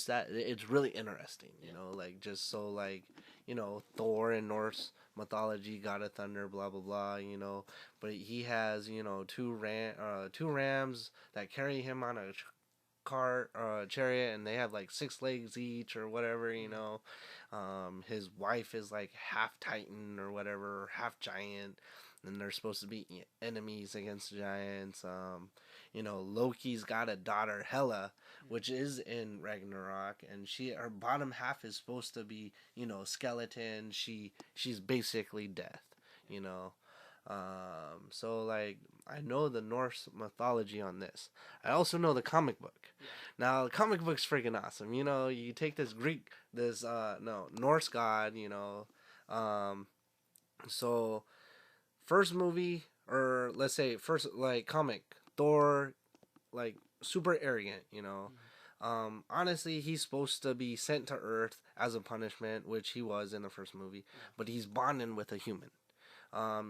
that it's really interesting, you know, like just so like, you know, Thor in Norse mythology, god of thunder, blah blah blah, you know, but he has, you know, two rams that carry him on a chariot, and they have like 6 legs each or whatever, you know. His wife is like half titan or whatever, half giant, and they're supposed to be enemies against giants. You know, Loki's got a daughter, Hela, which is in Ragnarok, and her bottom half is supposed to be, you know, skeleton. She's basically death, you know. So like I know the Norse mythology on this. I also know the comic book. Yeah. Now the comic book's freaking awesome. You know, you take this Norse god, you know. So first movie, or let's say first like comic, Thor, like super arrogant, you know. Honestly, he's supposed to be sent to Earth as a punishment, which he was in the first movie, but he's bonding with a human.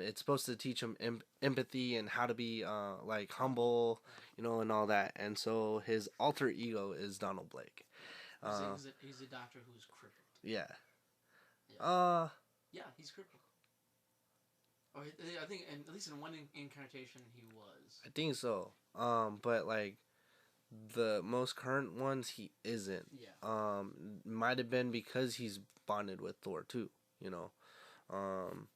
It's supposed to teach him empathy and how to be like humble, you know, and all that. And so his alter ego is Donald Blake. He's a doctor who's crippled. Yeah. Yeah, he's crippled. Or I think, at least in one incarnation, he was. I think so. But like the most current ones, he isn't. Yeah. Might have been because he's bonded with Thor too. You know, um,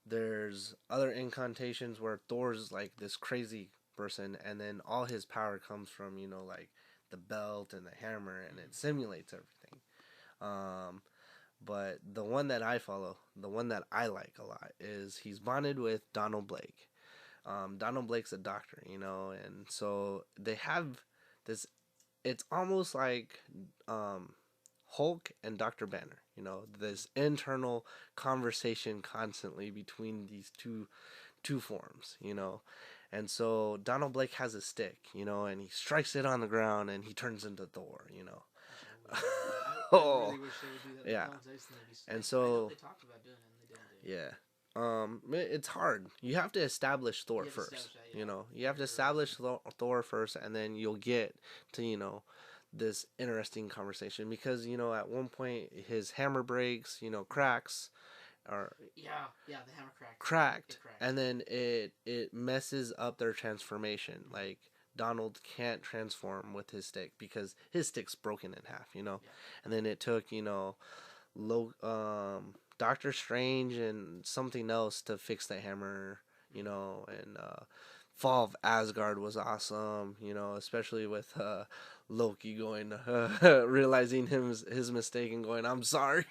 there's other incantations where Thor's like this crazy person, and then all his power comes from like the belt and the hammer, and it simulates everything. Um, but the one that I follow, the one that I like a lot, is he's bonded with Donald Blake. Donald Blake's a doctor, and so they have this. It's almost like Hulk and Doctor Banner. This internal conversation constantly between these two forms. And so Donald Blake has a stick, and he strikes it on the ground, and he turns into Thor. I really wish they would do that. Yeah. And I know so they talked about doing it and they didn't do it. yeah. It's hard. You have to establish Thor first. You have to establish Thor first, and then you'll get to this interesting conversation because at one point his hammer breaks, cracks, or Yeah, the hammer cracked, It cracked. and then it messes up their transformation. Like Donald can't transform with his stick because his stick's broken in half. Yeah. And then it took Doctor Strange and something else to fix the hammer, and Fall of Asgard was awesome, especially with Loki going, realizing his mistake and going, I'm sorry.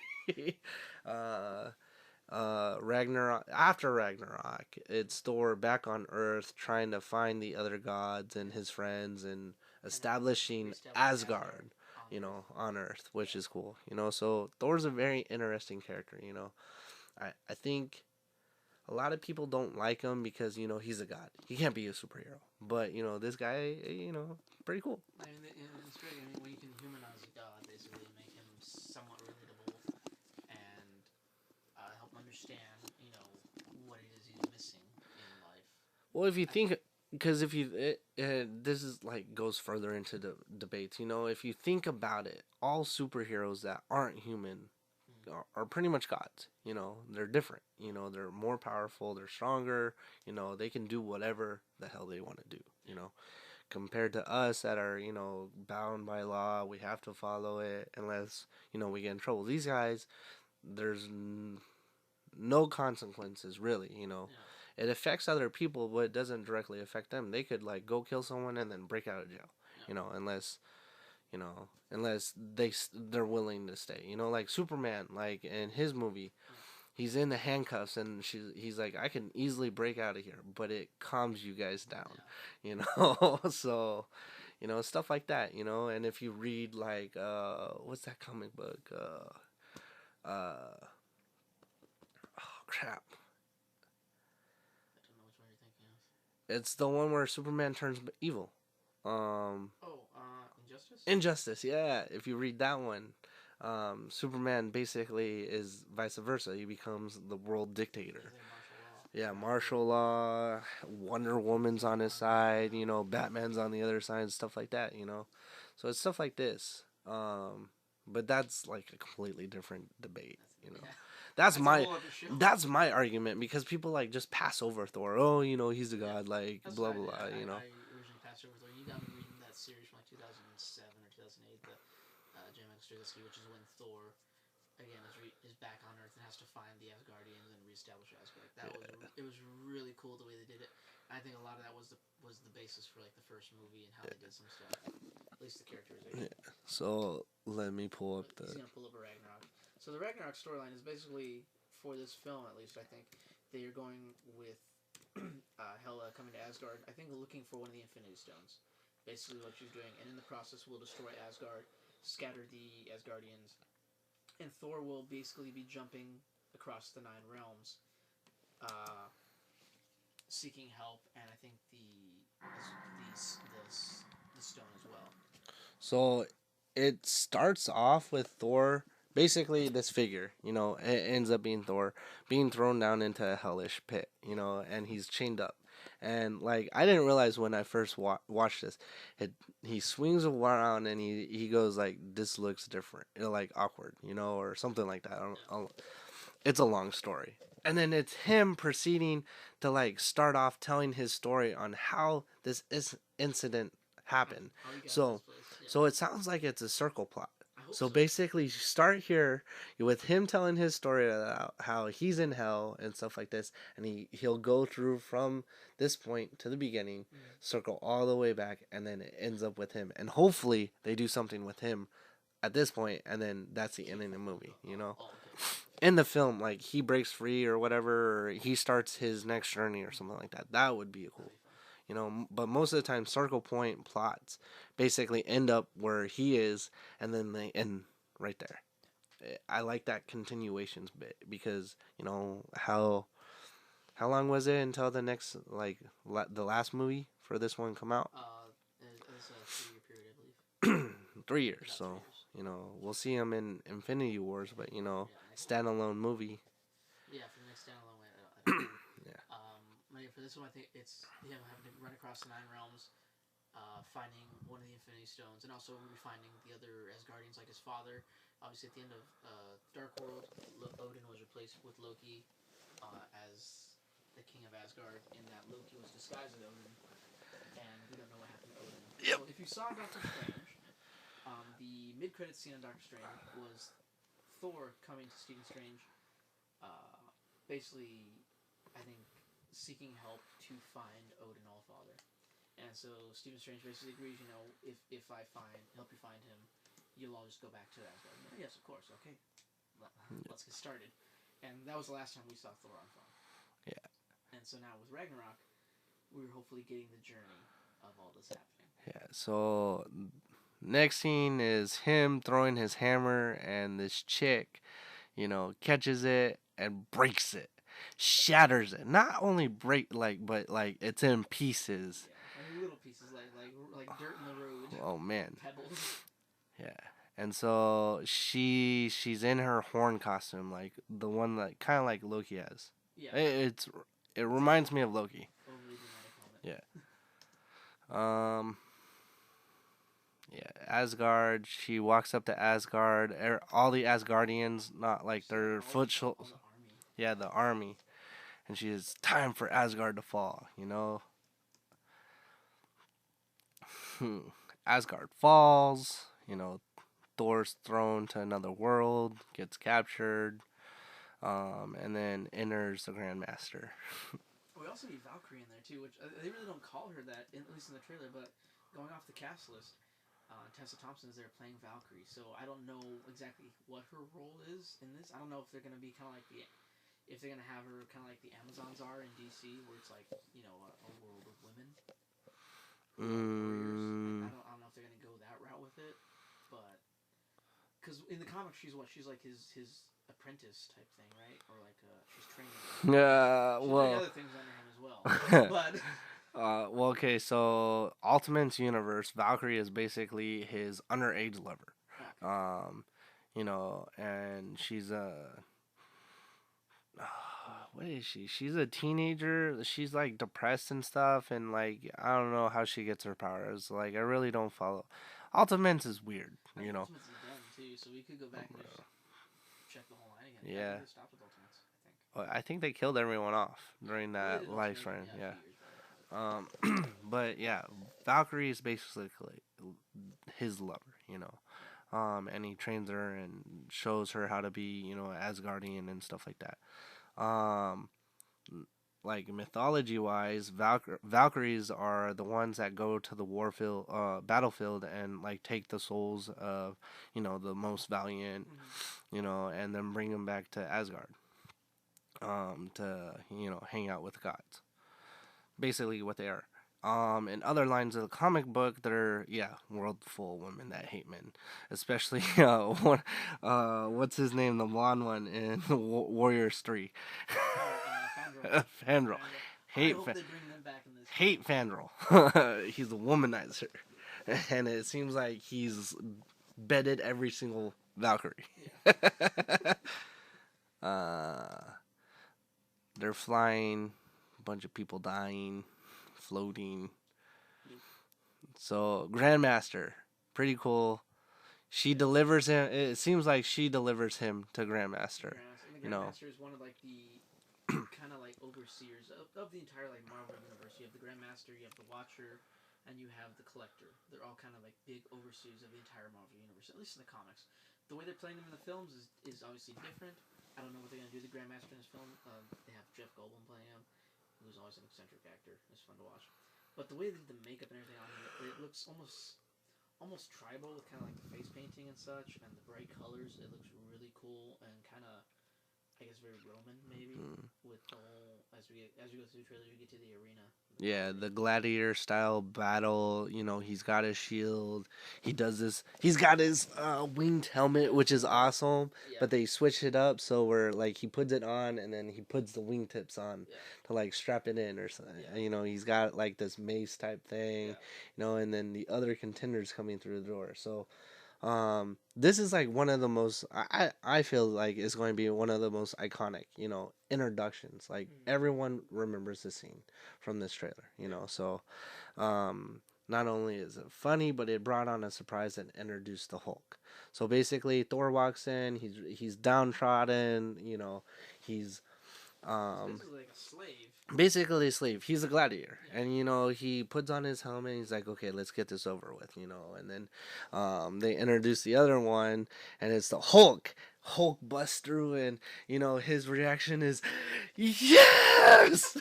Ragnarok, after Ragnarok, it's Thor back on Earth trying to find the other gods and his friends and establishing Asgard, on Earth, which is cool, so Thor's a very interesting character, I think a lot of people don't like him because, he's a god. He can't be a superhero. But, this guy, pretty cool. I mean, it's great. I mean, when you can humanize a god, basically make him somewhat relatable and help understand, what it is he's missing in life. Well, if you think, because if you, this is like goes further into the debates. If you think about it, all superheroes that aren't human are pretty much gods. They're different. They're more powerful. They're stronger. They can do whatever the hell they want to do. Compared to us that are bound by law, we have to follow it unless we get in trouble. These guys, there's no consequences really. It affects other people, but it doesn't directly affect them. They could like go kill someone and then break out of jail. Unless they're willing to stay. Like Superman, like in his movie, he's in the handcuffs and he's like, I can easily break out of here, but it calms you guys down. So stuff like that. And if you read like what's that comic book? Oh crap. I don't know which one you're thinking of. It's the one where Superman turns evil. Injustice? Injustice, yeah. If you read that one, Superman basically is vice versa. He becomes the world dictator. Yeah, martial law. Wonder Woman's on his side. Batman's on the other side. Stuff like that. So it's stuff like this. But that's like a completely different debate. Yeah. That's my argument because people like just pass over Thor. Oh, he's a god. Like That's blah what blah blah. I originally passed over Thor. You got me reading that series from like 2007 or 2008, the J. Michael Straczynski, which is when Thor again is back on Earth and has to find the Asgardians and reestablish Asgard. It was really cool the way they did it. And I think a lot of that was the basis for like the first movie and how they did some stuff. At least the characterization. Yeah. So let me pull up He's gonna pull up a Ragnarok. So the Ragnarok storyline is basically, for this film at least, I think they are going with Hela coming to Asgard. I think looking for one of the Infinity Stones. Basically what she's doing, and in the process will destroy Asgard, scatter the Asgardians, and Thor will basically be jumping across the 9 realms, seeking help, and I think the stone as well. So it starts off with Thor, basically this figure, it ends up being Thor, being thrown down into a hellish pit, and he's chained up. And like I didn't realize when I first watched this, he swings around and he goes like, this looks different, like awkward, or something like that. It's a long story. And then it's him proceeding to like start off telling his story on how this incident happen. How he got to So, this place. Yeah. so it sounds like it's a circle plot. I hope So so. basically, you start here with him telling his story about how he's in hell and stuff like this, and he'll go through from this point to the beginning, circle all the way back, and then it ends up with him. And hopefully, they do something with him at this point, and then that's the end of the movie. You know, Oh, okay. in the film, like he breaks free or whatever, or he starts his next journey or something like that. That would be cool. You know, but most of the time, circle point plots basically end up where he is, and then they end right there. I like that continuations bit because you know how long was it until the next the last movie for this one come out? It's a 3-year period, I believe. 3 years. About So 3 years. you know we'll see him in Infinity Wars, but you know Yeah, standalone movie. Yeah, for the next standalone way. I agree. Yeah. For this one, I think it's him having to run across the 9 realms, finding one of the Infinity Stones, and also finding the other Asgardians, like his father. Obviously, at the end of Dark World, Odin was replaced with Loki as the king of Asgard, in that Loki was disguised as Odin, and we don't know what happened to Odin. Yep. So, if you saw Doctor Strange, the mid-credits scene in Doctor Strange was Thor coming to Stephen Strange, basically, I think, seeking help to find Odin Allfather. And so Stephen Strange basically agrees, you know, if I help you find him, you'll all just go back to Asgard. Yes, of course, okay. Let's get started. And that was the last time we saw Thor on film. Yeah. And so now with Ragnarok, we're hopefully getting the journey of all this happening. Yeah. So next scene is him throwing his hammer, and this chick, you know, catches it and breaks it, shatters it. Not only but it's in pieces. Yeah, like little pieces, like dirt in the road. Oh man. Pebbles. Yeah. And so she's in her horn costume, like the one that kind of like Loki has. Yeah. It reminds me of Loki. Overly dramatic helmet. Yeah. Yeah, Asgard. She walks up to Asgard. All the Asgardians, not like their yeah, the army. And she is time for Asgard to fall, you know. Asgard falls, you know, Thor's thrown to another world, gets captured, and then enters the Grandmaster. We also need Valkyrie in there too, which they really don't call her that, at least in the trailer, but going off the cast list, Tessa Thompson is there playing Valkyrie, so I don't know exactly what her role is in this. I don't know if they're going to be kind of like if they're going to have her kind of like the Amazons are in DC, where it's like, you know, a world of women. I don't know if they're going to go that route with it, but because in the comics she's like his apprentice type thing, right? Or like she's training him. She's doing other things under him as well, but. Well, okay, so Ultimate's universe, Valkyrie is basically his underage lover. Okay. You know, and she's what is she? She's a teenager. She's like depressed and stuff, and like I don't know how she gets her powers. Like I really don't follow. Ultimates is weird, you know. Ultimates is done too, so we could go back and just check the whole line again. Yeah. Stop with Ultimates, I think. I think they killed everyone off during that lifespan. Yeah. But yeah, Valkyrie is basically his lover, you know. And he trains her and shows her how to be, you know, Asgardian and stuff like that. Like mythology wise, Valkyries are the ones that go to the battlefield and like take the souls of, you know, the most valiant, you know, and then bring them back to Asgard, to, you know, hang out with the gods. Basically what they are. In other lines of the comic book, they're world full of women that hate men, especially what's his name, the blonde one in Warriors 3. Fandral. Hate Fandral. He's a womanizer, and it seems like he's bedded every single Valkyrie. They're flying, a bunch of people dying, floating. So Grandmaster, pretty cool. She delivers him. It seems like she delivers him to Grandmaster. And the Grandmaster is one of like the kind of like overseers of the entire like Marvel universe. You have the Grandmaster, you have the Watcher, and you have the Collector. They're all kind of like big overseers of the entire Marvel universe, at least in the comics. The way they're playing them in the films is obviously different. I don't know what they're gonna do. The Grandmaster in this film, they have Jeff Goldblum playing him, who's always an eccentric actor. It's fun to watch. But the way that the makeup and everything on him, it looks almost tribal with kind of like the face painting and such, and the bright colors. It looks really cool and kind of, I guess, very Roman maybe. With the whole as we go through the trailer, you get to the arena. Yeah, the gladiator style battle. You know, he's got his shield. He does this. He's got his winged helmet, which is awesome. Yeah. But they switch it up so where like he puts it on and then he puts the wingtips on to like strap it in or something. Yeah. You know, he's got like this mace type thing. Yeah. You know, and then the other contenders coming through the door. So. This is like one of the most I feel like it's going to be one of the most iconic, you know, introductions. Like everyone remembers the scene from this trailer, you know. So not only is it funny, but it brought on a surprise and introduced the Hulk. So basically Thor walks in, he's downtrodden, you know, he's like a slave. Basically a slave. He's a gladiator. And, you know, he puts on his helmet and he's like, okay, let's get this over with, you know. And then they introduce the other one and it's the Hulk. Hulk busts through and, you know, his reaction is, yes!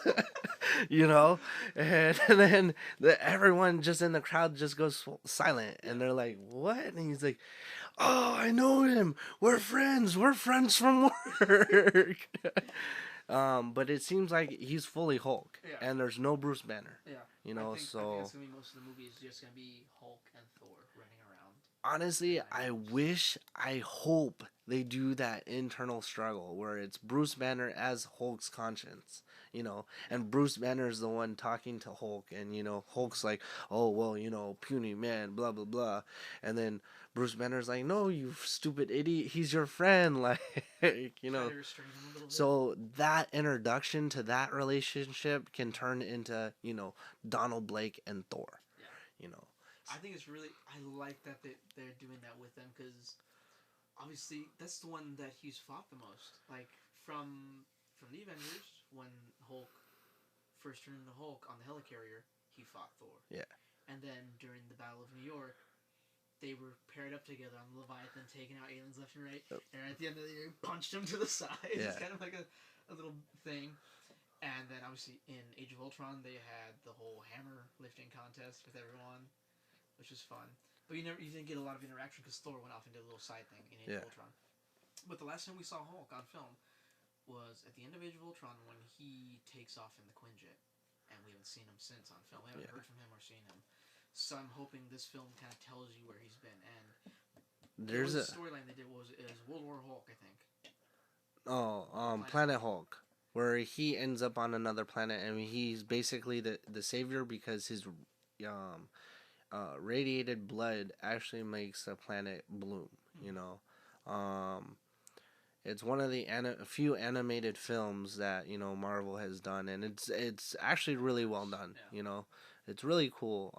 You know? And then everyone just in the crowd just goes silent. And they're like, what? And he's like, oh, I know him. We're friends. We're friends from work. But it seems like he's fully Hulk, and there's no Bruce Banner. Yeah, you know, I think it's gonna be most of the movie is just gonna be Hulk and Thor running around. Honestly, I hope they do that internal struggle where it's Bruce Banner as Hulk's conscience, you know, and Bruce Banner is the one talking to Hulk, and you know, Hulk's like, oh well, you know, puny man, blah blah blah, and then Bruce Banner's like, no, you stupid idiot, he's your friend, like, you know. So that introduction to that relationship can turn into, you know, Donald Blake and Thor. Yeah. You know. I think it's really, I like that they're doing that with them because obviously that's the one that he's fought the most. Like from the Avengers, when Hulk first turned into Hulk on the helicarrier, he fought Thor. Yeah. And then during the Battle of New York, they were paired up together on Leviathan, taking out aliens left and right. And at the end of the year, punched him to the side. Yeah. It's kind of like a little thing. And then obviously in Age of Ultron, they had the whole hammer lifting contest with everyone, which was fun. But you didn't get a lot of interaction because Thor went off and did a little side thing in Age of Ultron. But the last time we saw Hulk on film was at the end of Age of Ultron when he takes off in the Quinjet. And we haven't seen him since on film. We haven't heard from him or seen him. So I'm hoping this film kind of tells you where he's been. And there's a storyline they did was World War Hulk, I think. Oh, Planet Hulk, where he ends up on another planet, and he's basically the savior because his radiated blood actually makes a planet bloom. You know, it's one of the few animated films that, you know, Marvel has done, and it's actually really well done. Yeah. You know, it's really cool.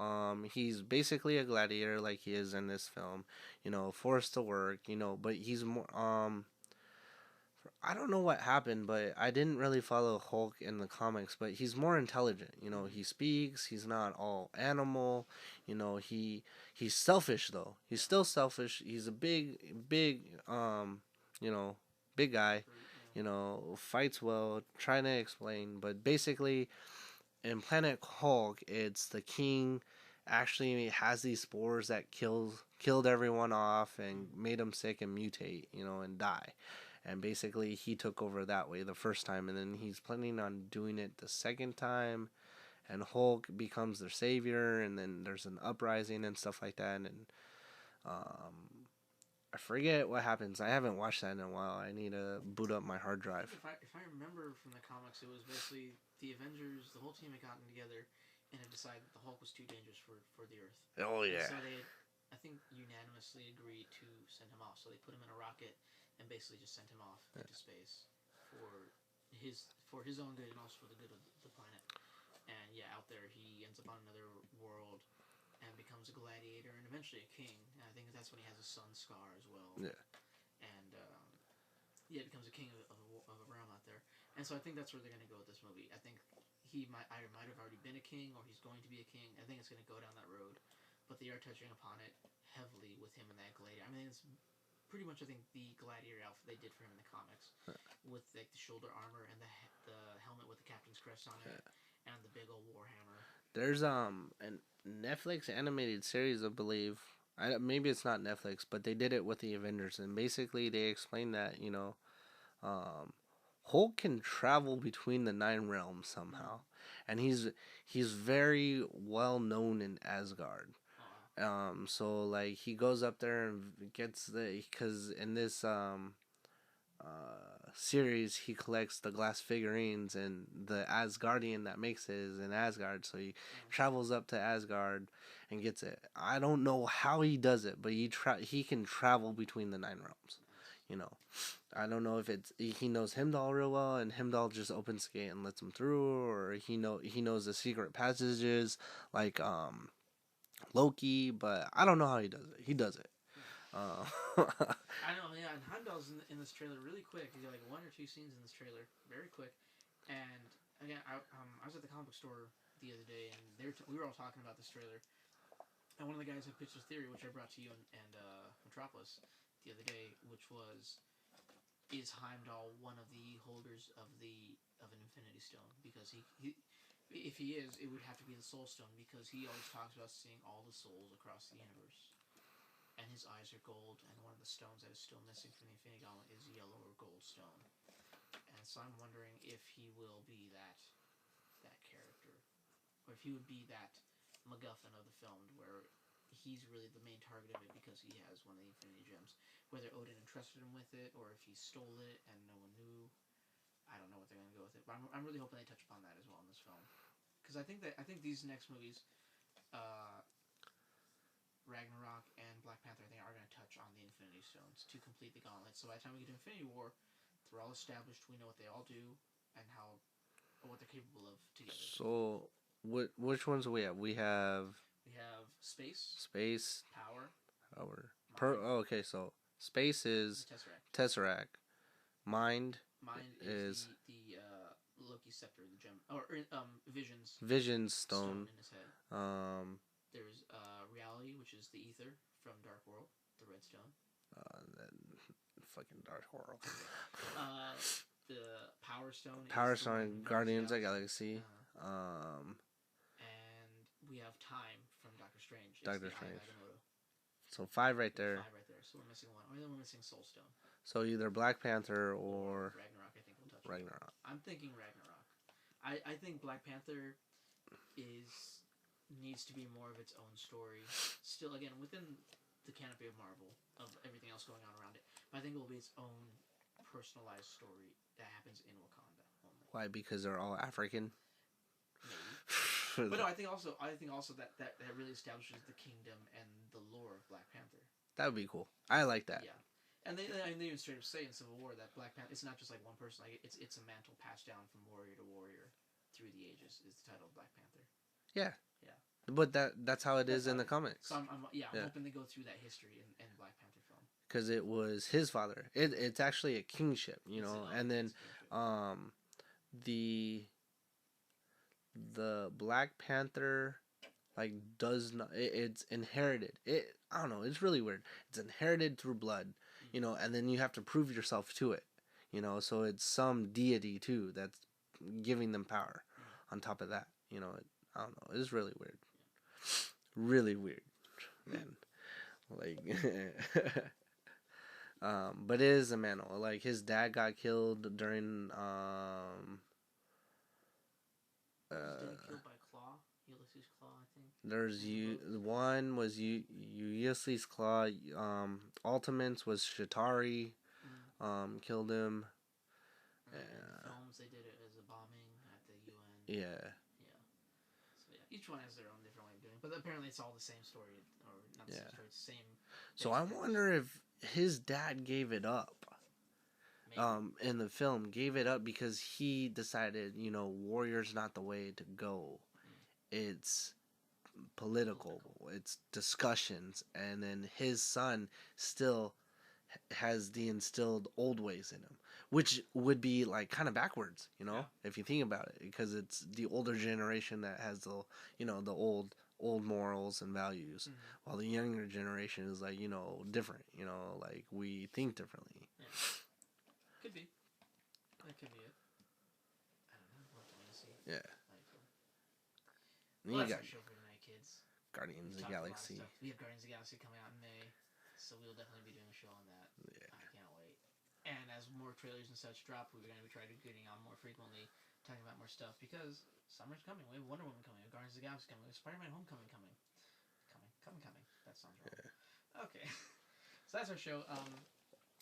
He's basically a gladiator like he is in this film. You know, forced to work. You know, but he's more I don't know what happened, but I didn't really follow Hulk in the comics, but he's more intelligent. You know, he speaks, he's not all animal. You know, he's selfish though. He's still selfish. He's a big you know, big guy. You know, fights well, trying to explain, but basically in Planet Hulk, it's the king actually has these spores that killed everyone off and made them sick and mutate, you know, and die. And basically, he took over that way the first time, and then he's planning on doing it the second time. And Hulk becomes their savior, and then there's an uprising and stuff like that. And I forget what happens. I haven't watched that in a while. I need to boot up my hard drive. If I remember from the comics, it was basically the Avengers, the whole team had gotten together, and had decided the Hulk was too dangerous for the Earth. Oh yeah. And so they, I think, unanimously agreed to send him off. So they put him in a rocket and basically just sent him off into space for his own good and also for the good of the planet. And yeah, out there he ends up on another world and becomes a gladiator and eventually a king. And I think that's when he has his son Scar as well. Yeah. And yeah, becomes a king of a realm out there. And so I think that's where they're going to go with this movie. I think he might have already been a king or he's going to be a king. I think it's going to go down that road, but they are touching upon it heavily with him in that gladiator. I mean, it's pretty much I think the gladiator outfit they did for him in the comics, with like the shoulder armor and the helmet with the captain's crest on it, and the big old warhammer. There's a Netflix animated series, I believe. Maybe it's not Netflix, but they did it with the Avengers, and basically they explained that Hulk can travel between the 9 realms somehow, and he's very well known in Asgard. So like he goes up there and gets because in this series he collects the glass figurines, and the Asgardian that makes it is in Asgard, so he travels up to Asgard and gets it. I don't know how he does it, but he can travel between the 9 realms. I don't know if it's he knows Heimdall real well, and Heimdall just opens the gate and lets him through, or he knows the secret passages like Loki, but I don't know how he does it. He does it. I know, yeah, and Heimdall's in this trailer really quick. He's got like 1 or 2 scenes in this trailer, very quick. And again, I was at the comic book store the other day, and we were all talking about this trailer. And one of the guys had pitched a theory, which I brought to you and Metropolis the other day, which was, is Heimdall one of the holders of an Infinity Stone? Because if he is, it would have to be the Soul Stone, because he always talks about seeing all the souls across the universe. And his eyes are gold, and one of the stones that is still missing from the Infinity Gauntlet is yellow or gold stone. And so I'm wondering if he will be that character, or if he would be that MacGuffin of the film, where he's really the main target of it because he has one of the Infinity Gems. Whether Odin entrusted him with it, or if he stole it and no one knew, I don't know what they're going to go with it. But I'm really hoping they touch upon that as well in this film, because I think these next movies, Ragnarok and Black Panther, I think are going to touch on the Infinity Stones to complete the gauntlet. So by the time we get to Infinity War, they're all established. We know what they all do and what they're capable of together. So, which ones do we have? We have space, power. Okay, so space is Tesseract. Mind is the Loki scepter, the gem, or Vision stone in his head. There's reality, which is the ether from Dark World, the red stone. Fucking Dark World. The Power Stone. Guardians of the Galaxy. And we have time from Doctor Strange. Doctor Strange. So 5 right there. So we're missing 1. Or then we're missing Soul Stone. So either Black Panther or Ragnarok. I think we'll touch. Ragnarok. I'm thinking Ragnarok. I think Black Panther needs to be more of its own story. Still, again, within the canopy of Marvel, of everything else going on around it. But I think it will be its own personalized story that happens in Wakanda only. Why? Because they're all African? Maybe. But no, I think also that really establishes the kingdom and the lore of Black Panther. That would be cool. I like that. Yeah. And they even straight up say in Civil War that Black Panther, it's not just like one person. Like it's a mantle passed down from warrior to warrior through the ages. Is the title of Black Panther? Yeah. But that's how it is in the comics. So I'm hoping they go through that history in Black Panther film. Because it was his father. It's actually a kingship, and then the Black Panther does not. It's inherited. I don't know. It's really weird. It's inherited through blood, and then you have to prove yourself to it, So it's some deity too that's giving them power. On top of that, I don't know. It's really weird. Really weird, man. But it is a mantle. Like his dad got killed during killed by Claw, Ulysses Claw, I think. There's one was Ulysses Claw. Ultimates was Shatari. Killed him. In films, they did it as a bombing at the UN. Yeah. So each one has their own different way of doing it, but apparently it's all the same story, or not the same story. It's the same. So I wonder if his dad gave it up. Maybe. In the film, gave it up because he decided, warrior's not the way to go. It's political. It's discussions, and then his son still has the instilled old ways in him, which would be like kind of backwards, you know, if you think about it, because it's the older generation that has the, you know, the old morals and values, while the younger generation is like, you know, different, you know, like we think differently. Yeah. Could be. That could be it. I don't know. We'll have to wait and see. Yeah. Well, that's our show for tonight, kids. Guardians of the Galaxy. We have Guardians of the Galaxy coming out in May, so we'll definitely be doing a show on that. Yeah. I can't wait. And as more trailers and such drop, we're going to be trying to getting on more frequently, talking about more stuff, because summer's coming. We have Wonder Woman coming. We have Guardians of the Galaxy coming. We have Spider-Man Homecoming coming. Coming. That sounds wrong. Yeah. Okay. So that's our show.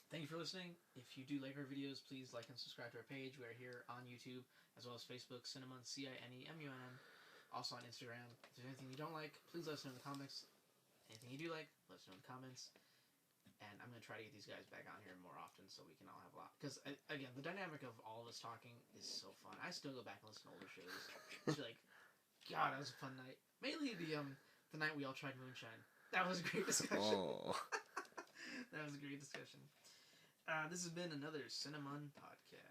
Thank you for listening. If you do like our videos, please like and subscribe to our page. We are here on YouTube, as well as Facebook, CineMunn, CineMunn. Also on Instagram. If there's anything you don't like, please let us know in the comments. Anything you do like, let us know in the comments. And I'm going to try to get these guys back on here more often so we can all have a lot. Because, again, the dynamic of all of us talking is so fun. I still go back and listen to older shows. It's like, God, that was a fun night. Mainly the night we all tried moonshine. That was a great discussion. Oh. That was a great discussion. This has been another CineMunn podcast.